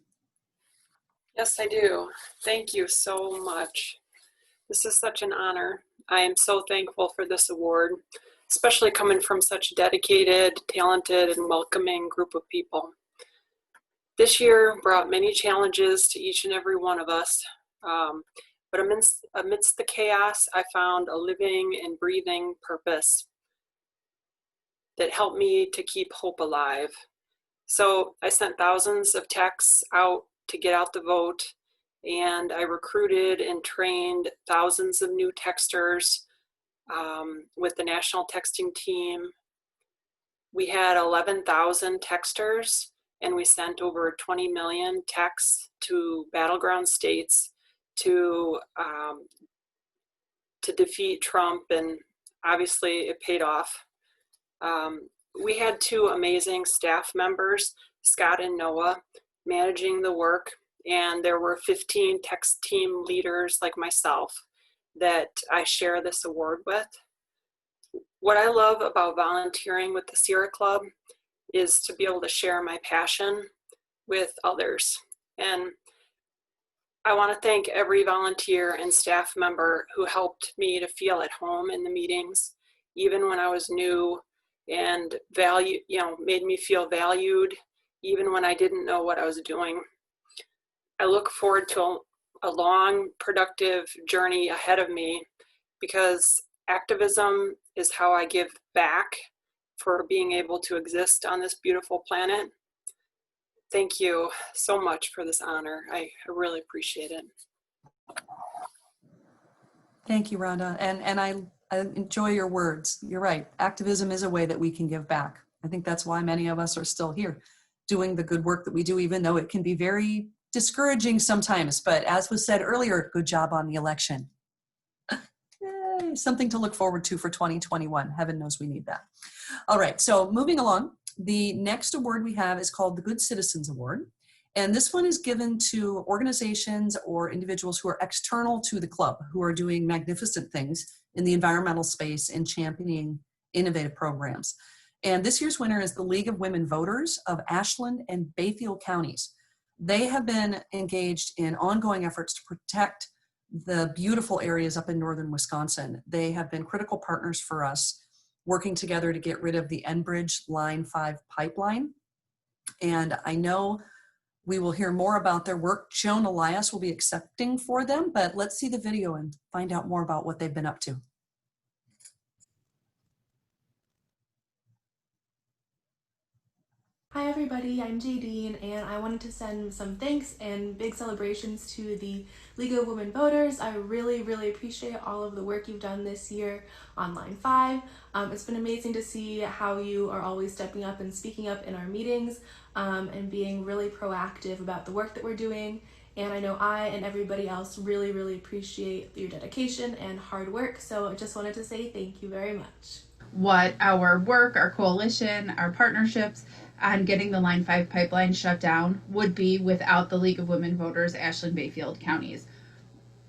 Yes, I do. Thank you so much. This is such an honor. I am so thankful for this award, especially coming from such a dedicated, talented, and welcoming group of people. This year brought many challenges to each and every one of us, but amidst the chaos, I found a living and breathing purpose that helped me to keep hope alive. So I sent thousands of texts out to get out the vote, and I recruited and trained thousands of new texters with the national texting team. We had 11,000 texters, and we sent over 20 million texts to battleground states to defeat Trump, and obviously it paid off. We had two amazing staff members, Scott and Noah. managing the work, and there were 15 text team leaders like myself that I share this award with. What I love about volunteering with the Sierra Club is to be able to share my passion with others. And I want to thank every volunteer and staff member who helped me to feel at home in the meetings, even when I was new, and made me feel valued, even when I didn't know what I was doing. I look forward to a long, productive journey ahead of me, because activism is how I give back for being able to exist on this beautiful planet. Thank you so much for this honor. I really appreciate it. Thank you, Rhonda. And I enjoy your words. You're right. Activism is a way that we can give back. I think that's why many of us are still here doing the good work that we do, even though it can be very discouraging sometimes. But as was said earlier, good job on the election. Yay, something to look forward to for 2021. Heaven knows we need that. All right, so moving along, the next award we have is called the Good Citizens Award. And this one is given to organizations or individuals who are external to the club, who are doing magnificent things in the environmental space and championing innovative programs. And this year's winner is the League of Women Voters of Ashland and Bayfield counties. They have been engaged in ongoing efforts to protect the beautiful areas up in northern Wisconsin. They have been critical partners for us, working together to get rid of the Enbridge Line 5 pipeline. And I know we will hear more about their work. Joan Elias will be accepting for them, but let's see the video and find out more about what they've been up to. Hi everybody, I'm Jadine, and I wanted to send some thanks and big celebrations to the League of Women Voters. I really appreciate all of the work you've done this year on Line 5. It's been amazing to see how you are always stepping up and speaking up in our meetings and being really proactive about the work that we're doing. And I know I and everybody else really appreciate your dedication and hard work, so I just wanted to say thank you very much. What our work, our coalition, our partnerships on getting the Line 5 pipeline shut down would be without the League of Women Voters Ashland Bayfield counties.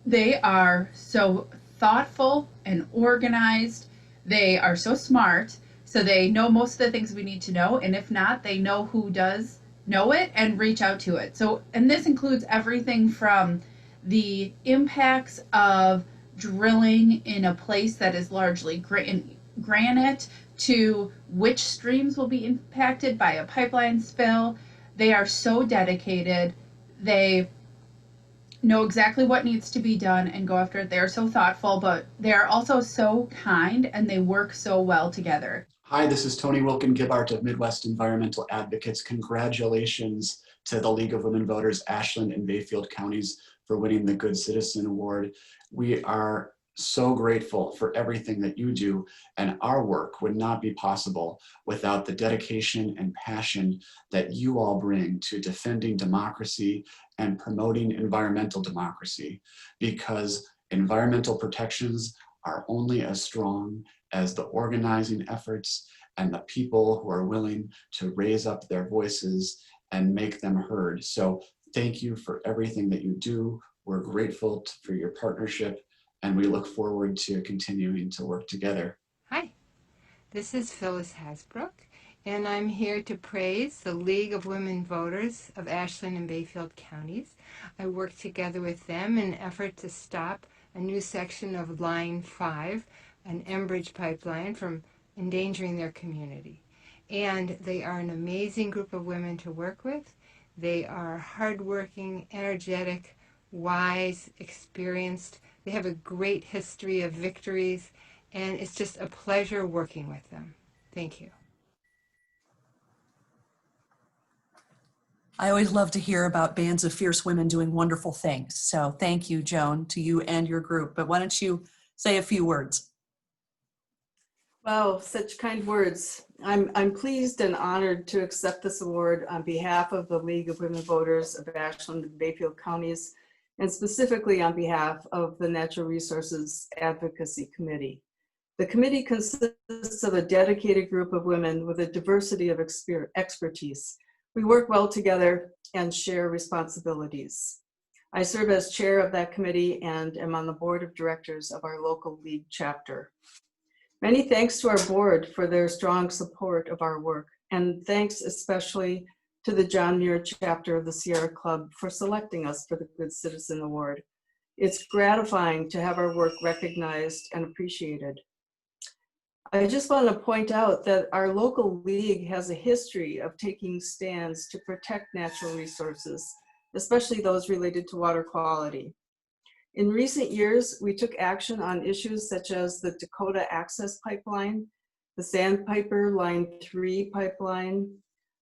They are so thoughtful and organized. They are so smart, so they know most of the things we need to know, and if not, they know who does know it and reach out to it. So, and this includes everything from the impacts of drilling in a place that is largely granite to which streams will be impacted by a pipeline spill. They are so dedicated. They know exactly what needs to be done and go after it. They're so thoughtful, but they're also so kind and they work so well together. Hi, this is Tony Wilkin-Gibbart of Midwest Environmental Advocates. Congratulations to the League of Women Voters, Ashland and Bayfield counties for winning the Good Citizen Award. We are so grateful for everything that you do, and our work would not be possible without the dedication and passion that you all bring to defending democracy and promoting environmental democracy, because environmental protections are only as strong as the organizing efforts and the people who are willing to raise up their voices and make them heard. So thank you for everything that you do. We're grateful for your partnership, and we look forward to continuing to work together. Hi, this is Phyllis Hasbrook, and I'm here to praise the League of Women Voters of Ashland and Bayfield counties. I work together with them in an effort to stop a new section of Line 5, an Enbridge pipeline, from endangering their community. And they are an amazing group of women to work with. They are hardworking, energetic, wise, experienced. They have a great history of victories, and it's just a pleasure working with them. Thank you. I always love to hear about bands of fierce women doing wonderful things. So thank you, Joan, to you and your group. But why don't you say a few words? Wow, such kind words. I'm pleased and honored to accept this award on behalf of the League of Women Voters of Ashland and Bayfield counties, and specifically on behalf of the Natural Resources Advocacy Committee. The committee consists of a dedicated group of women with a diversity of expertise. We work well together and share responsibilities. I serve as chair of that committee and am on the board of directors of our local league chapter. Many thanks to our board for their strong support of our work, and thanks especially to the John Muir chapter of the Sierra Club for selecting us for the Good Citizen Award. It's gratifying to have our work recognized and appreciated. I just want to point out that our local league has a history of taking stands to protect natural resources, especially those related to water quality. In recent years, we took action on issues such as the Dakota Access Pipeline, the Sandpiper Line 3 pipeline,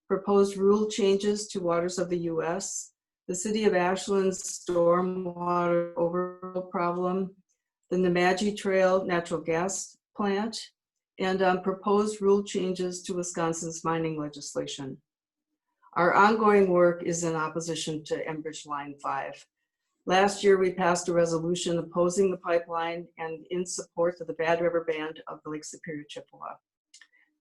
proposed rule changes to waters of the US, the City of Ashland's stormwater overflow problem, the Nemadji Trail natural gas plant, and proposed rule changes to Wisconsin's mining legislation. Our ongoing work is in opposition to Enbridge Line 5. Last year, we passed a resolution opposing the pipeline and in support of the Bad River Band of the Lake Superior Chippewa.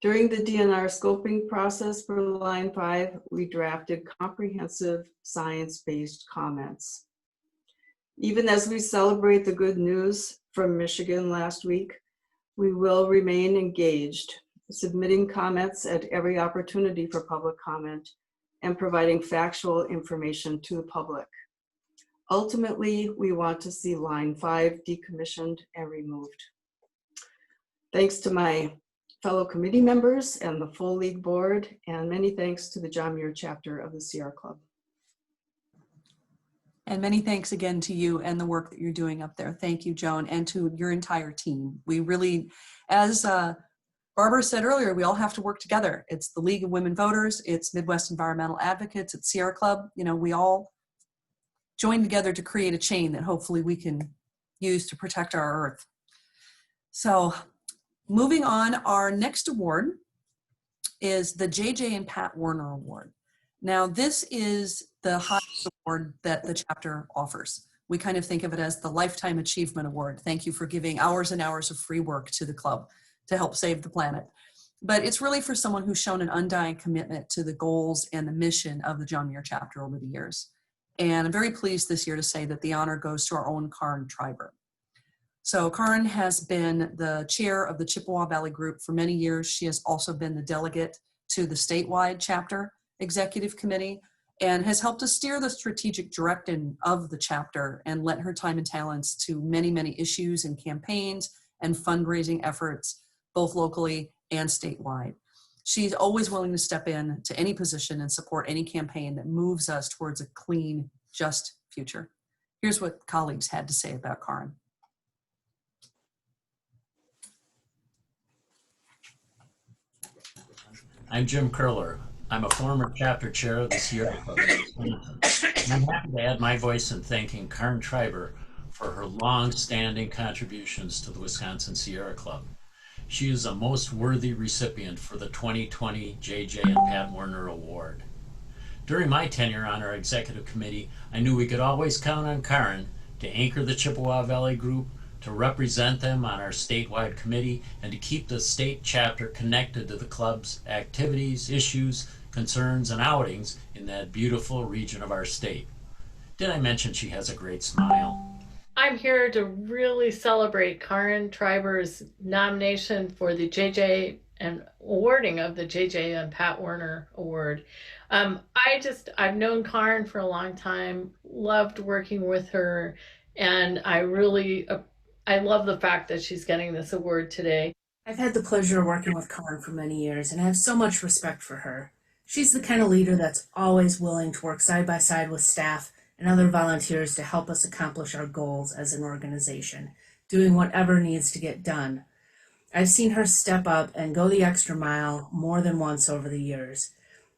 During the DNR scoping process for Line 5, we drafted comprehensive science-based comments. Even as we celebrate the good news from Michigan last week, we will remain engaged, submitting comments at every opportunity for public comment and providing factual information to the public. Ultimately, we want to see Line 5 decommissioned and removed. Thanks to my fellow committee members and the full league board, and many thanks to the John Muir chapter of the Sierra Club. And many thanks again to you and the work that you're doing up there. Thank you, Joan, and to your entire team. We really, as Barbara said earlier, we all have to work together. It's the League of Women Voters, it's Midwest Environmental Advocates, it's Sierra Club. You know, we all join together to create a chain that hopefully we can use to protect our earth. So moving on, our next award is the JJ and Pat Werner Award. Now, this is the highest award that the chapter offers. We kind of think of it as the Lifetime Achievement Award. Thank you for giving hours and hours of free work to the club to help save the planet. But it's really for someone who's shown an undying commitment to the goals and the mission of the John Muir chapter over the years. And I'm very pleased this year to say that the honor goes to our own Karin Treiber. So Karin has been the chair of the Chippewa Valley Group for many years. She has also been the delegate to the statewide chapter executive committee and has helped to steer the strategic direction of the chapter and lent her time and talents to many, many issues and campaigns and fundraising efforts, both locally and statewide. She's always willing to step in to any position and support any campaign that moves us towards a clean, just future. Here's what colleagues had to say about Karin. I'm Jim Curler. I'm a former chapter chair of the Sierra Club in Wisconsin. And I'm happy to add my voice in thanking Karin Treiber for her long-standing contributions to the Wisconsin Sierra Club. She is a most worthy recipient for the 2020 JJ and Pat Werner Award. During my tenure on our executive committee, I knew we could always count on Karin to anchor the Chippewa Valley Group, to represent them on our statewide committee, and to keep the state chapter connected to the club's activities, issues, concerns, and outings in that beautiful region of our state. Did I mention she has a great smile? I'm here to really celebrate Karin Treiber's nomination for the JJ and awarding of the JJ and Pat Werner Award. I've known Karin for a long time, loved working with her, and I love the fact that she's getting this award today. I've had the pleasure of working with Karin for many years, and I have so much respect for her. She's the kind of leader that's always willing to work side by side with staff and other volunteers to help us accomplish our goals as an organization, doing whatever needs to get done. I've seen her step up and go the extra mile more than once over the years,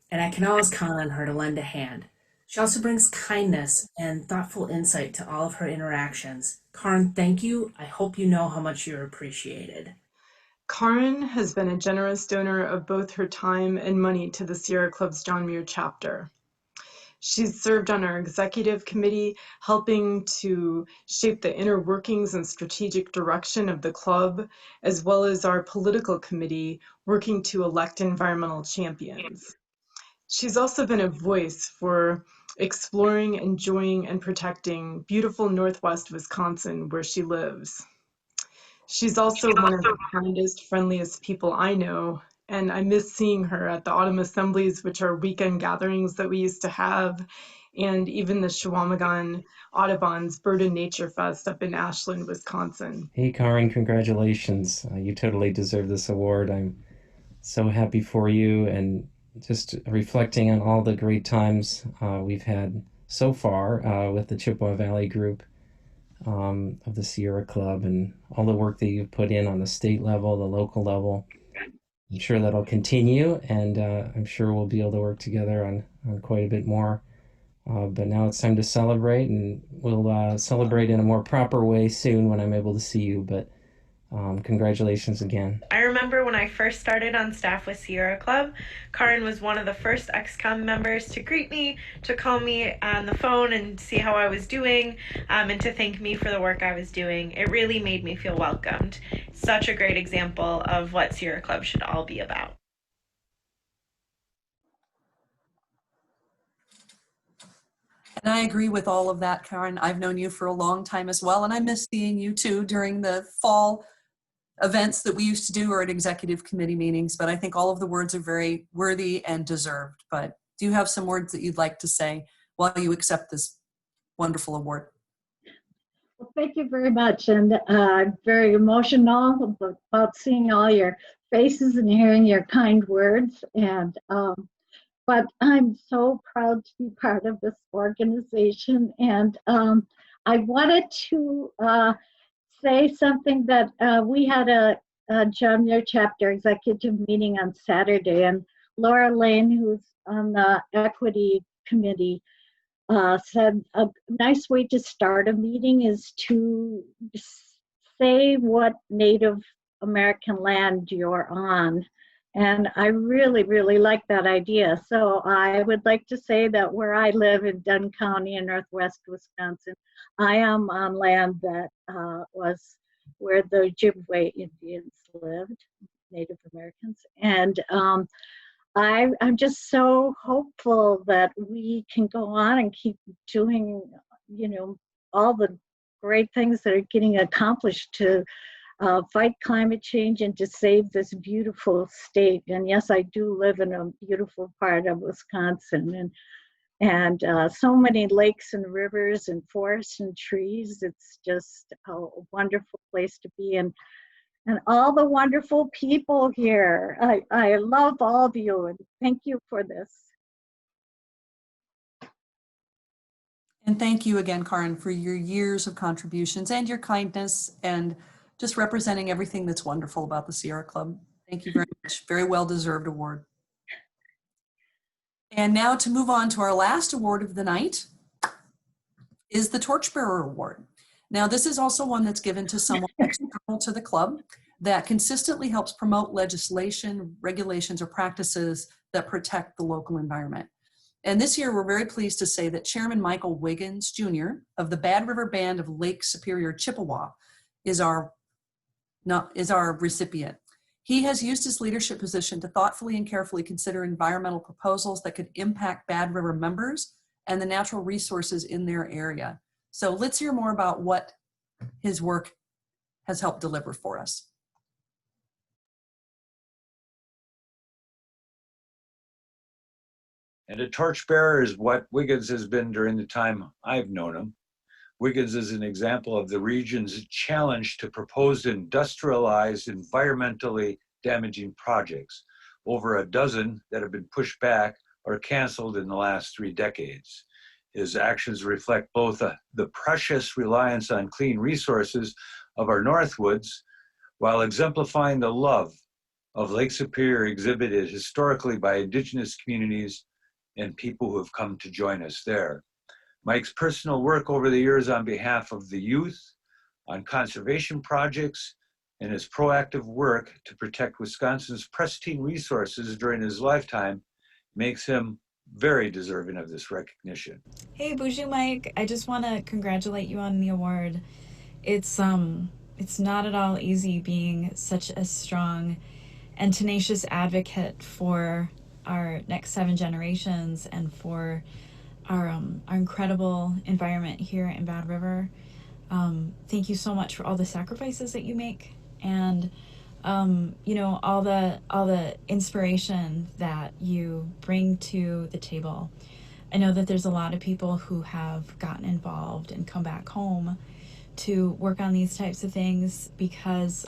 and I can always count on her to lend a hand. She also brings kindness and thoughtful insight to all of her interactions. Karin, thank you. I hope you know how much you're appreciated. Karin has been a generous donor of both her time and money to the Sierra Club's John Muir chapter. She's served on our executive committee, helping to shape the inner workings and strategic direction of the club, as well as our political committee, working to elect environmental champions. She's also been a voice for exploring, enjoying, and protecting beautiful Northwest Wisconsin where she lives. She's also one of the kindest, friendliest people I know, and I miss seeing her at the autumn assemblies, which are weekend gatherings that we used to have, and even the Chequamegon Audubon's Bird and Nature Fest up in Ashland, Wisconsin. Hey, Karen, congratulations. You totally deserve this award. I'm so happy for you, and just reflecting on all the great times we've had so far with the Chippewa Valley group of the Sierra Club, and all the work that you've put in on the state level, the local level. I'm sure that'll continue, and I'm sure we'll be able to work together on quite a bit more. But now it's time to celebrate, and we'll celebrate in a more proper way soon when I'm able to see you. But congratulations again. I remember when I first started on staff with Sierra Club, Karen was one of the first XCOM members to greet me, to call me on the phone and see how I was doing, and to thank me for the work I was doing. It really made me feel welcomed. Such a great example of what Sierra Club should all be about. And I agree with all of that, Karen. I've known you for a long time as well, and I miss seeing you too during the fall events that we used to do or at executive committee meetings. But I think all of the words are very worthy and deserved. But do you have some words that you'd like to say while you accept this wonderful award? Well, thank you very much. And I'm very emotional about seeing all your faces and hearing your kind words. And but I'm so proud to be part of this organization. And I wanted to say something that we had a John Muir chapter executive meeting on Saturday, and Laura Lane, who's on the equity committee, said a nice way to start a meeting is to say what Native American land you're on. And I really, really like that idea. So I would like to say that where I live in Dunn County in Northwest Wisconsin, I am on land that was where the Ojibwe Indians lived, Native Americans. And I'm just so hopeful that we can go on and keep doing, all the great things that are getting accomplished to fight climate change and to save this beautiful state. And yes, I do live in a beautiful part of Wisconsin, and so many lakes and rivers and forests and trees. It's just a wonderful place to be, and all the wonderful people here. I love all of you, and thank you for this. And thank you again, Karen, for your years of contributions and your kindness and just representing everything that's wonderful about the Sierra Club. Thank you very much. Very well-deserved award. And now to move on to our last award of the night is the Torchbearer Award. Now, this is also one that's given to someone external to the club that consistently helps promote legislation, regulations, or practices that protect the local environment. And this year, we're very pleased to say that Chairman Michael Wiggins, Jr. of the Bad River Band of Lake Superior, Chippewa, is our recipient. He has used his leadership position to thoughtfully and carefully consider environmental proposals that could impact Bad River members and the natural resources in their area. So let's hear more about what his work has helped deliver for us. And a torchbearer is what Wiggins has been during the time I've known him. Wiggins is an example of the region's challenge to propose industrialized, environmentally damaging projects, over a dozen that have been pushed back or canceled in the last 3 decades. His actions reflect both the precious reliance on clean resources of our Northwoods, while exemplifying the love of Lake Superior exhibited historically by Indigenous communities and people who have come to join us there. Mike's personal work over the years on behalf of the youth, on conservation projects, and his proactive work to protect Wisconsin's pristine resources during his lifetime makes him very deserving of this recognition. Hey, Boozhoo Mike, I just want to congratulate you on the award. It's not at all easy being such a strong and tenacious advocate for our next 7 generations and for our incredible environment here in Bad River. Thank you so much for all the sacrifices that you make, and you know, all the inspiration that you bring to the table. I know that there's a lot of people who have gotten involved and come back home to work on these types of things because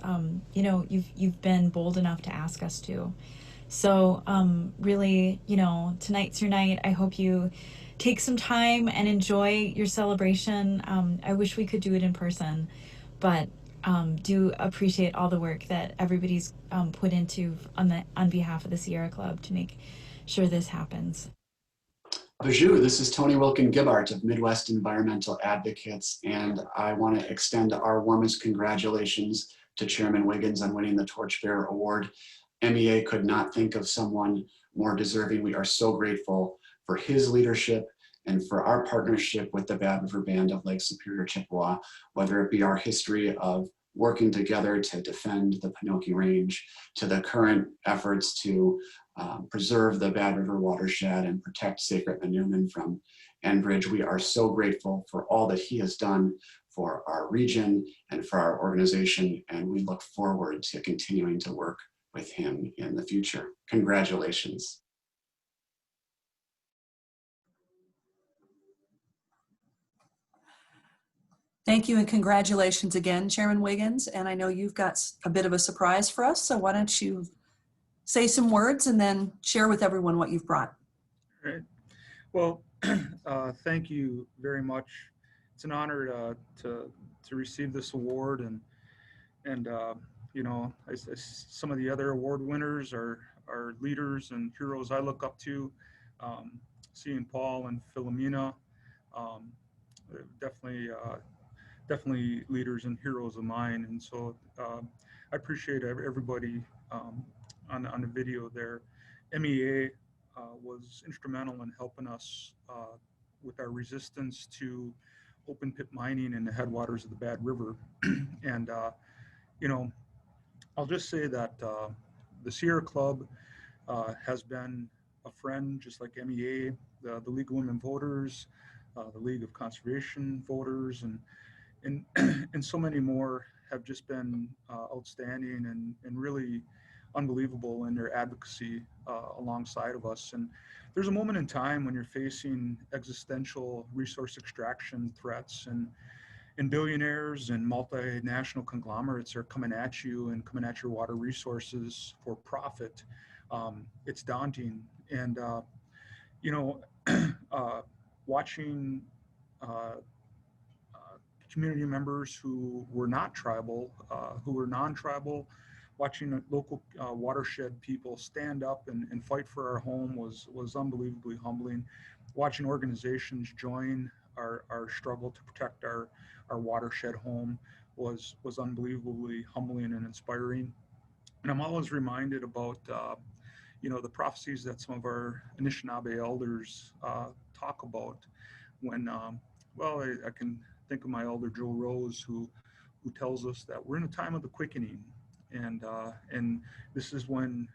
you know, you've been bold enough to ask us to. So really, you know, tonight's your night. I hope you take some time and enjoy your celebration. I wish we could do it in person, but do appreciate all the work that everybody's put into on behalf of the Sierra Club to make sure this happens. Bonjour, this is Tony Wilkin Gibbart of Midwest Environmental Advocates, and I want to extend our warmest congratulations to Chairman Wiggins on winning the Torchbearer Award. MEA could not think of someone more deserving. We are so grateful for his leadership and for our partnership with the Bad River Band of Lake Superior Chippewa, whether it be our history of working together to defend the Pinocchio Range, to the current efforts to preserve the Bad River watershed and protect Sacred Manoomin from Enbridge. We are so grateful for all that he has done for our region and for our organization, and we look forward to continuing to work with him in the future. Congratulations. Thank you and congratulations again, Chairman Wiggins. And I know you've got a bit of a surprise for us, so why don't you say some words and then share with everyone what you've brought. All right. Well, thank you very much. It's an honor to receive this award, and you know, some of the other award winners are leaders and heroes I look up to. Seeing Paul and Philomena, definitely leaders and heroes of mine, and so I appreciate everybody on the video there. MEA was instrumental in helping us with our resistance to open pit mining in the headwaters of the Bad River. And, you know, I'll just say that the Sierra Club has been a friend, just like MEA, the League of Women Voters, the League of Conservation Voters, and so many more have just been outstanding and really unbelievable in their advocacy alongside of us. And there's a moment in time when you're facing existential resource extraction threats, and billionaires and multinational conglomerates are coming at you and coming at your water resources for profit. It's daunting. And, you know, watching community members who were not tribal, who were non-tribal, watching local watershed people stand up and fight for our home was unbelievably humbling. Watching organizations join our struggle to protect our watershed home was unbelievably humbling and inspiring. And I'm always reminded about you know, the prophecies that some of our Anishinaabe elders talk about when, well, I can think of my elder Joe Rose, who tells us that we're in a time of the quickening, and this is when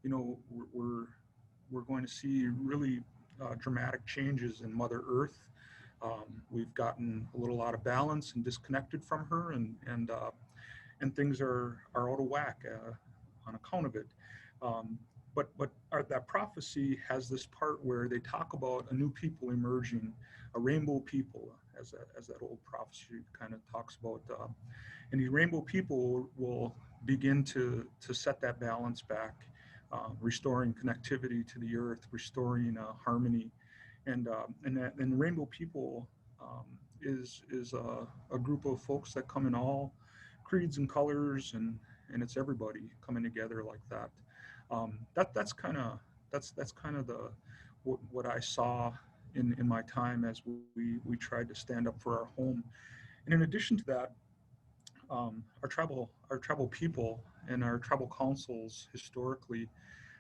you know, we're going to see really dramatic changes in Mother Earth. We've gotten a little out of balance and disconnected from her, and things are out of whack on account of it. But that prophecy has this part where they talk about a new people emerging, a rainbow people, as that old prophecy kind of talks about. And these rainbow people will begin to set that balance back, restoring connectivity to the earth, restoring harmony. And rainbow people is a group of folks that come in all creeds and colors, and it's everybody coming together like that. That's kind of the what I saw in my time as we tried to stand up for our home. And in addition to that, our tribal people and our tribal councils historically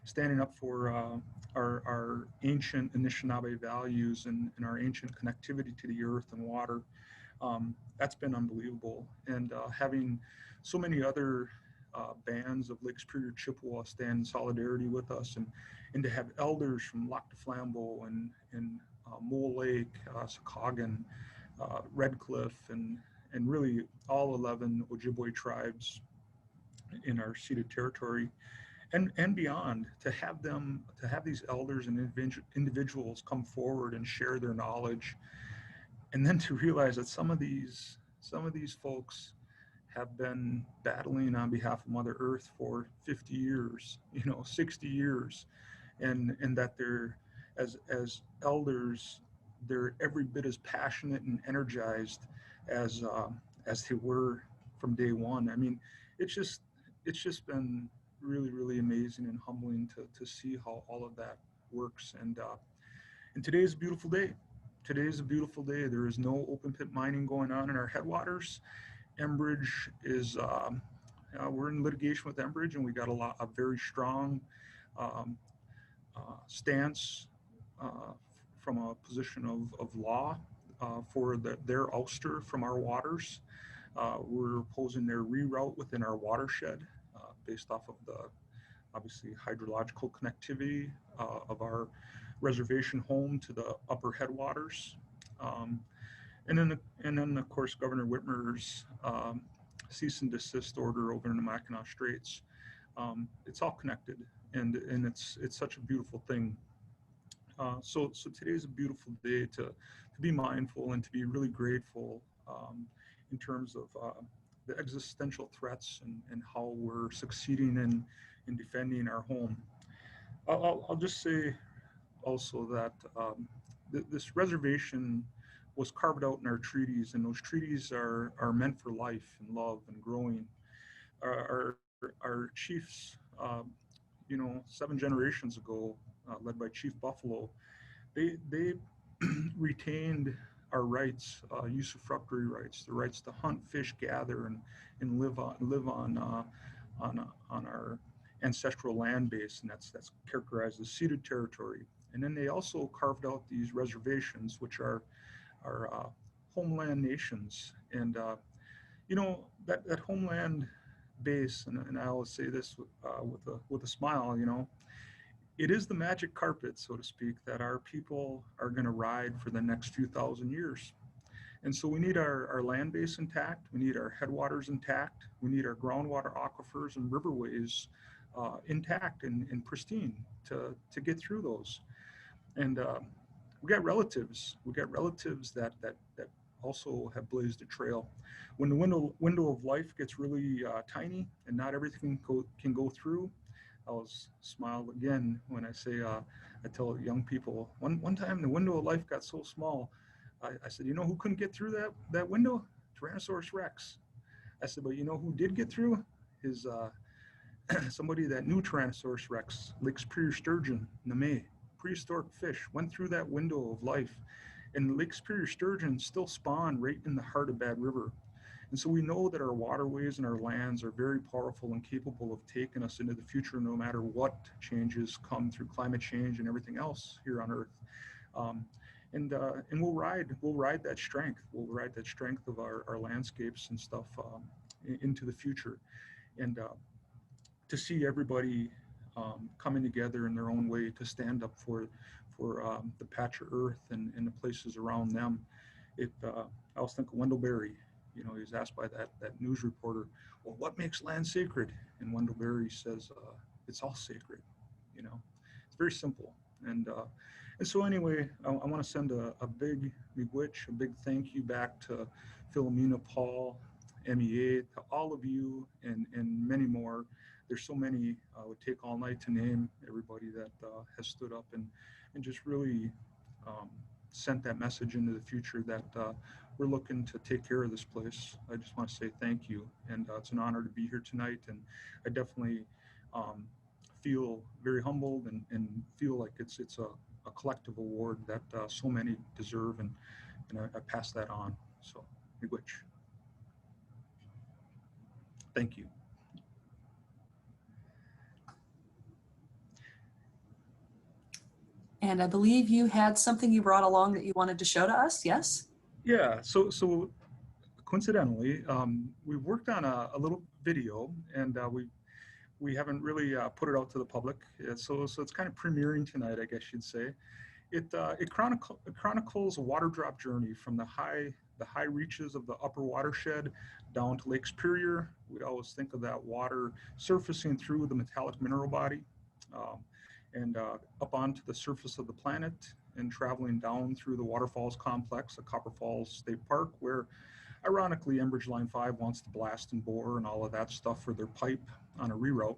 standing up for our ancient Anishinaabe values and our ancient connectivity to the earth and water. That's been unbelievable. And having so many other bands of Lake Superior Chippewa stand in solidarity with us, and to have elders from Lac du Flambeau and Mole Lake, Secaucus, Red Cliff, and really all 11 Ojibwe tribes in our ceded territory and beyond, to have these elders and individuals come forward and share their knowledge, and then to realize that some of these folks have been battling on behalf of Mother Earth for 50 years, 60 years, and that they're, as elders, they're every bit as passionate and energized as they were from day one. I mean, it's just been really, really amazing and humbling to see how all of that works. And today is a beautiful day. Today is a beautiful day. There is no open pit mining going on in our headwaters. Enbridge is, we're in litigation with Enbridge, and we got a very strong stance from a position of law for their ouster from our waters. We're opposing their reroute within our watershed based off of the, obviously, hydrological connectivity of our reservation home to the upper headwaters. And then of course, Governor Whitmer's cease and desist order over in the Mackinac Straits. It's all connected, and it's such a beautiful thing. So today is a beautiful day to be mindful and to be really grateful in terms of the existential threats and how we're succeeding in defending our home. I'll just say also that this reservation was carved out in our treaties, and those treaties are meant for life and love and growing. Our chiefs, 7 generations ago, led by Chief Buffalo, they retained our rights, usufructuary rights, the rights to hunt, fish, gather, and live on our ancestral land base, and that's characterized as ceded territory. And then they also carved out these reservations, which are homeland nations. And that homeland base, and I always say this with a smile, it is the magic carpet, so to speak, that our people are going to ride for the next few thousand years. And so we need our land base intact, we need our headwaters intact, we need our groundwater aquifers and riverways intact and pristine to get through those. And we got relatives that also have blazed a trail. When the window of life gets really tiny and not everything can go through, I'll smile again when I say, I tell young people, one time the window of life got so small, I said, you know who couldn't get through that window? Tyrannosaurus Rex. I said, but you know who did get through? Is somebody that knew Tyrannosaurus Rex, Lake Superior sturgeon, Namay, prehistoric fish, went through that window of life. And Lake Superior sturgeon still spawn right in the heart of Bad River. And so we know that our waterways and our lands are very powerful and capable of taking us into the future, no matter what changes come through climate change and everything else here on Earth. And we'll ride that strength. We'll ride that strength of our landscapes and stuff into the future. And to see everybody coming together in their own way to stand up for the patch of Earth and the places around them. I always think of Wendell Berry. He was asked by that news reporter, well, what makes land sacred? And Wendell Berry says, it's all sacred. It's very simple. And so anyway, I want to send a big miigwech, a big thank you back to Philomena, Paul, MEA, to all of you and many more. There's so many, it would take all night to name everybody that has stood up and just really sent that message into the future that we're looking to take care of this place. I just want to say thank you. And it's an honor to be here tonight. And I definitely feel very humbled and feel like it's a collective award that so many deserve. And I pass that on. So, miigwech. Thank you. And I believe you had something you brought along that you wanted to show to us, yes? Yeah, so coincidentally, we worked on a little video, and we haven't really put it out to the public. So it's kind of premiering tonight, I guess you'd say. It chronicles a water drop journey from the high reaches of the upper watershed down to Lake Superior. We always think of that water surfacing through the metallic mineral body and up onto the surface of the planet and traveling down through the waterfalls complex at Copper Falls State Park, where ironically Enbridge Line 5 wants to blast and bore and all of that stuff for their pipe on a reroute.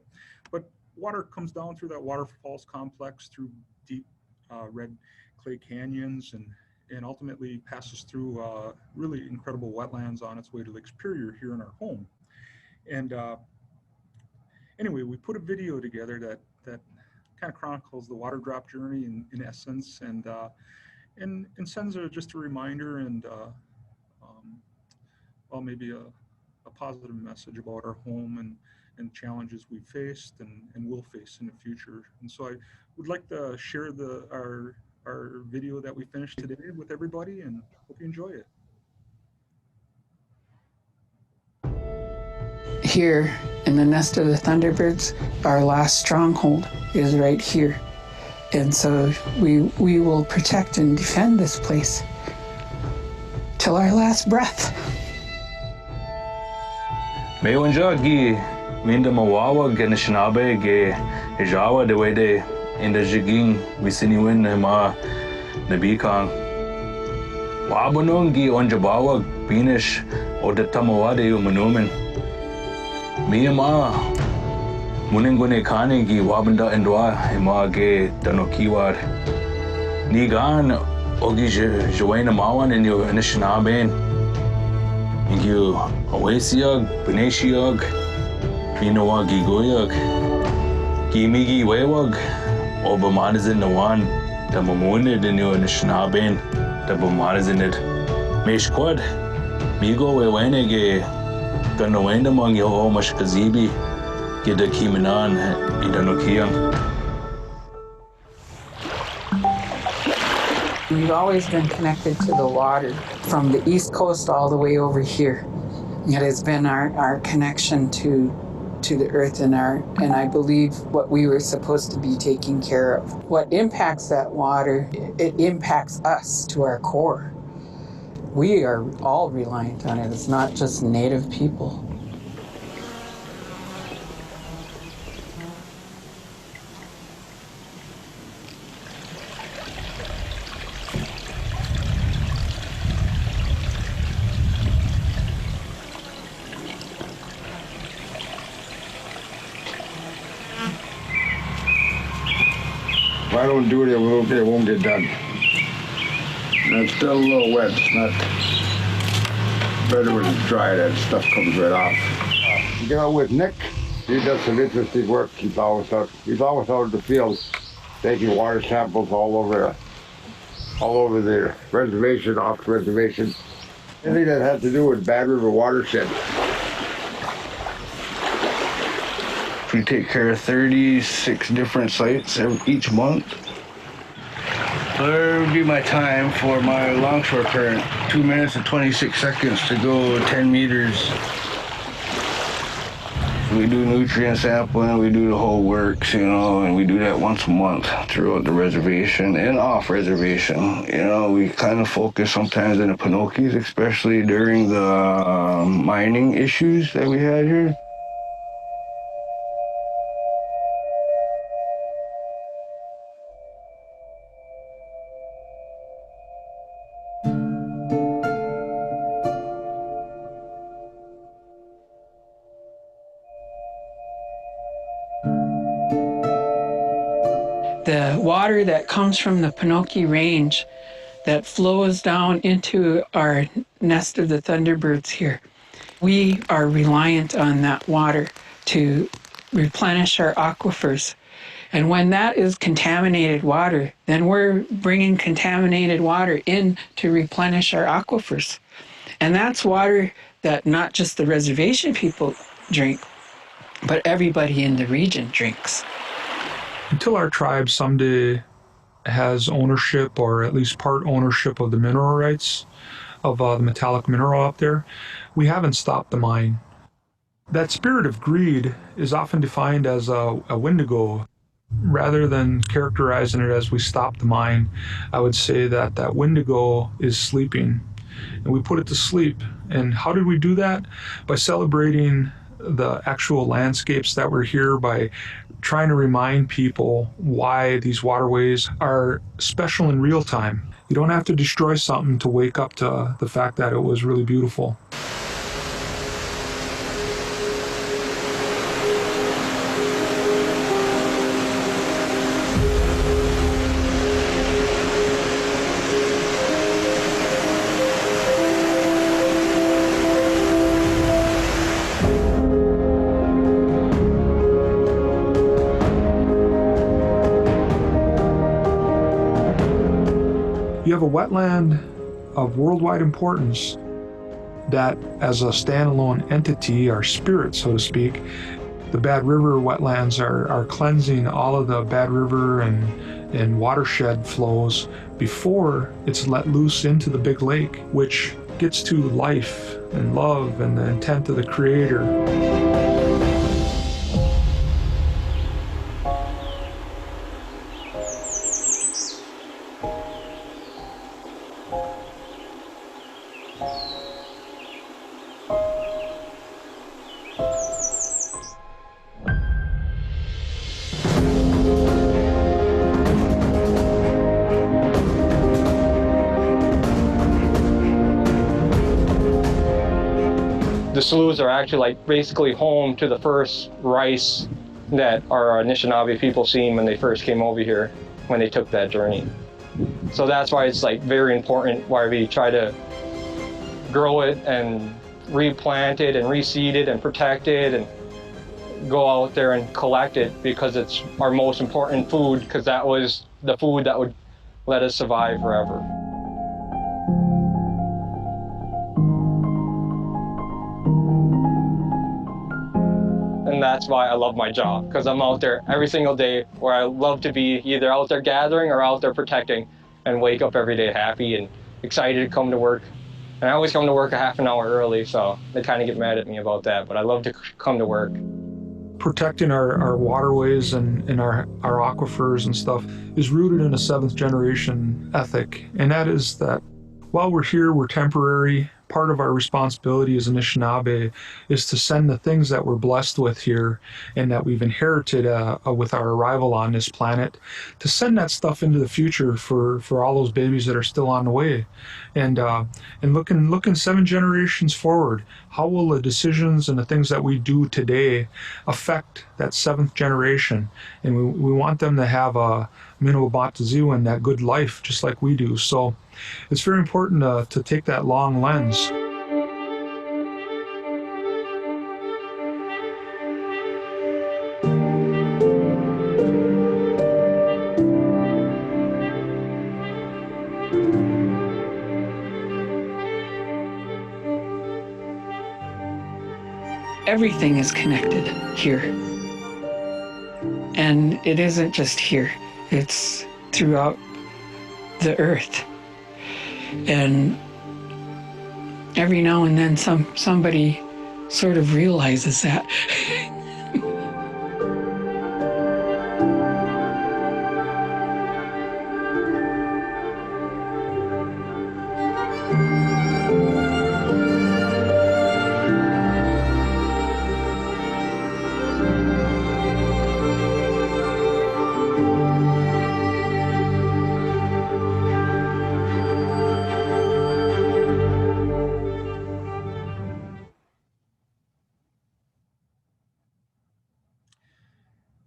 But water comes down through that waterfalls complex through deep red clay canyons and ultimately passes through really incredible wetlands on its way to Lake Superior here in our home. And anyway, we put a video together that kind of chronicles the water drop journey in essence, and sends just a reminder and well, maybe a positive message about our home and challenges we faced and will face in the future. And so I would like to share our video that we finished today with everybody, and hope you enjoy it. Here in the nest of the Thunderbirds, our last stronghold is right here. And so we will protect and defend this place till our last breath. Meonja gi minda mawawa ganishnabe ge ejawa de wede in the jiging visiniwin ma nabikang wabonong gi onjabawa binish o de tamawade umanumen miyama muningune kane gi wabanda endwa ma ge danokiwad nigan ogi joina mawan in yo inishnaben you Oasiag, Benesiag, Pinawag, Gigoyag, Gimigi Wewag, Obamanizin Nawan, the Mamunid in your Nishnabin, the Bamanizinid, Meshquad, Migo Wewenege, Ganawend among your Homash Kazibi, get the Kimanan, Idanokian. We've always been connected to the water from the East Coast all the way over here. It has been our connection to the earth and I believe what we were supposed to be taking care of. What impacts that water, it impacts us to our core. We are all reliant on it. It's not just Native people. If I don't do it, it won't get done. And it's still a little wet. It's not better when it's dry. That stuff comes right off. You get out with Nick. He does some interesting work. He's always out in the field taking water samples all over the reservation, off the reservation. Anything that had to do with Bad River watershed. We take care of 36 different sites each month. There would be my time for my longshore current. 2 minutes and 26 seconds to go 10 meters. We do nutrient sampling, we do the whole works, and we do that once a month throughout the reservation and off reservation. We kind of focus sometimes on the Pinocchis, especially during the mining issues that we had here. The water that comes from the Pinocchi Range that flows down into our nest of the Thunderbirds here. We are reliant on that water to replenish our aquifers. And when that is contaminated water, then we're bringing contaminated water in to replenish our aquifers. And that's water that not just the reservation people drink, but everybody in the region drinks. Until our tribe someday has ownership, or at least part ownership, of the mineral rights of the metallic mineral up there, we haven't stopped the mine. That spirit of greed is often defined as a Wendigo. Rather than characterizing it as we stop the mine, I would say that that Wendigo is sleeping, and we put it to sleep. And how did we do that? By celebrating the actual landscapes that were here, by trying to remind people why these waterways are special in real time. You don't have to destroy something to wake up to the fact that it was really beautiful. You have a wetland of worldwide importance that, as a standalone entity, our spirit, so to speak, the Bad River wetlands are cleansing all of the Bad River and watershed flows before it's let loose into the big lake, which gets to life and love and the intent of the Creator. The sloughs are actually like basically home to the first rice that our Anishinaabe people seen when they first came over here, when they took that journey. So that's why it's like very important why we try to grow it and replant it and reseed it and protect it and go out there and collect it, because it's our most important food, because that was the food that would let us survive forever. And that's why I love my job, because I'm out there every single day, where I love to be either out there gathering or out there protecting, and wake up every day happy and excited to come to work. And I always come to work a half an hour early, so they kind of get mad at me about that, but I love to come to work. Protecting our waterways and our aquifers and stuff is rooted in a 7th generation ethic. And that is that while we're here, we're temporary. Part of our responsibility as Anishinaabe is to send the things that we're blessed with here and that we've inherited with our arrival on this planet, to send that stuff into the future for all those babies that are still on the way. And looking 7 generations forward, how will the decisions and the things that we do today affect that 7th generation? And we want them to have a Minawabataziwan, that good life, just like we do. So it's very important to take that long lens. Everything is connected here. And it isn't just here, it's throughout the earth. And every now and then somebody sort of realizes that.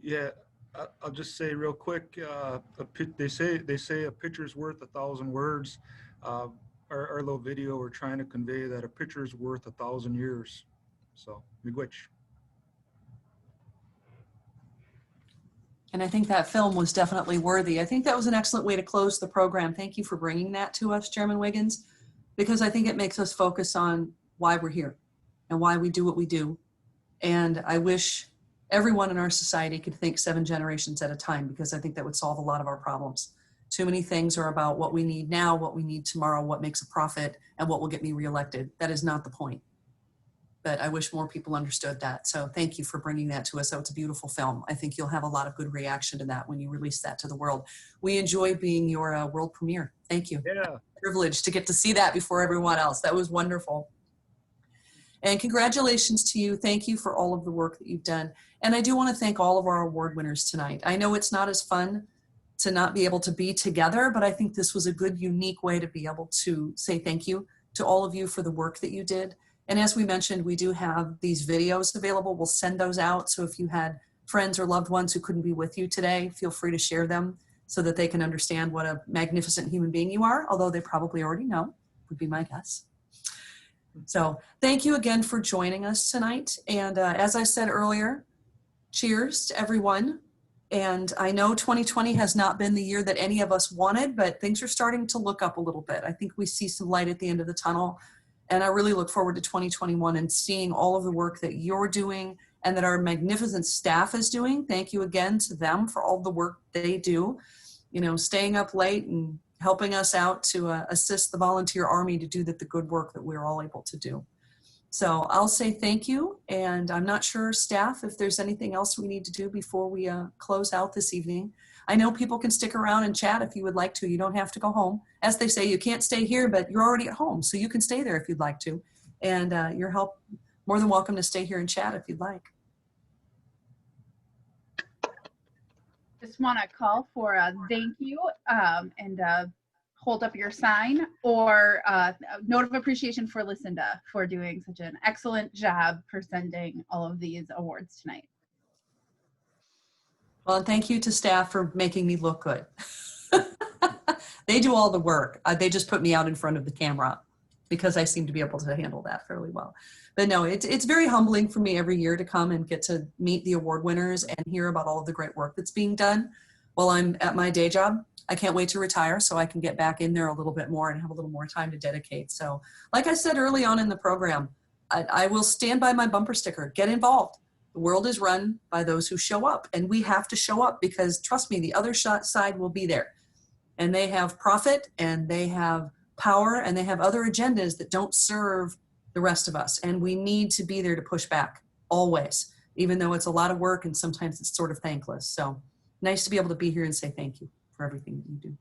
Yeah, I'll just say real quick. They say a picture's worth 1,000 words. Our little video, we're trying to convey that a picture's worth 1,000 years. So, miigwech. And I think that film was definitely worthy. I think that was an excellent way to close the program. Thank you for bringing that to us, Chairman Wiggins, because I think it makes us focus on why we're here and why we do what we do. And I wish everyone in our society could think 7 generations at a time, because I think that would solve a lot of our problems. Too many things are about what we need now, what we need tomorrow, what makes a profit, and what will get me reelected. That is not the point. but I wish more people understood that. So thank you for bringing that to us. So it's a beautiful film. I think you'll have a lot of good reaction to that when you release that to the world. We enjoy being your world premiere. Thank you. Yeah. Privileged to get to see that before everyone else. That was wonderful. And congratulations to you. Thank you for all of the work that you've done. And I do want to thank all of our award winners tonight. I know it's not as fun to not be able to be together, but I think this was a good, unique way to be able to say thank you to all of you for the work that you did. And as we mentioned, we do have these videos available. We'll send those out. So if you had friends or loved ones who couldn't be with you today, feel free to share them so that they can understand what a magnificent human being you are, although they probably already know, would be my guess. So thank you again for joining us tonight. And as I said earlier, cheers to everyone. And I know 2020 has not been the year that any of us wanted, but things are starting to look up a little bit. I think we see some light at the end of the tunnel. And I really look forward to 2021 and seeing all of the work that you're doing and that our magnificent staff is doing. Thank you again to them for all the work they do, you know, staying up late and helping us out to assist the volunteer army to do the good work that we're all able to do. So I'll say thank you, and I'm not sure, staff, if there's anything else we need to do before we close out this evening. I know people can stick around and chat if you would like to. You don't have to go home. As they say, you can't stay here, but you're already at home, so you can stay there if you'd like to. And you're more than welcome to stay here and chat if you'd like. Just want to call for a thank you and hold up your sign, or a note of appreciation for Lucinda for doing such an excellent job presenting all of these awards tonight. Well, and thank you to staff for making me look good. They do all the work. They just put me out in front of the camera because I seem to be able to handle that fairly well. But no, it's very humbling for me every year to come and get to meet the award winners and hear about all of the great work that's being done while I'm at my day job. I can't wait to retire so I can get back in there a little bit more and have a little more time to dedicate. So like I said early on in the program, I will stand by my bumper sticker, get involved. The world is run by those who show up, and we have to show up because trust me, the other side will be there. And they have profit and they have power and they have other agendas that don't serve the rest of us. And we need to be there to push back always, even though it's a lot of work and sometimes it's sort of thankless. So nice to be able to be here and say thank you for everything that you do.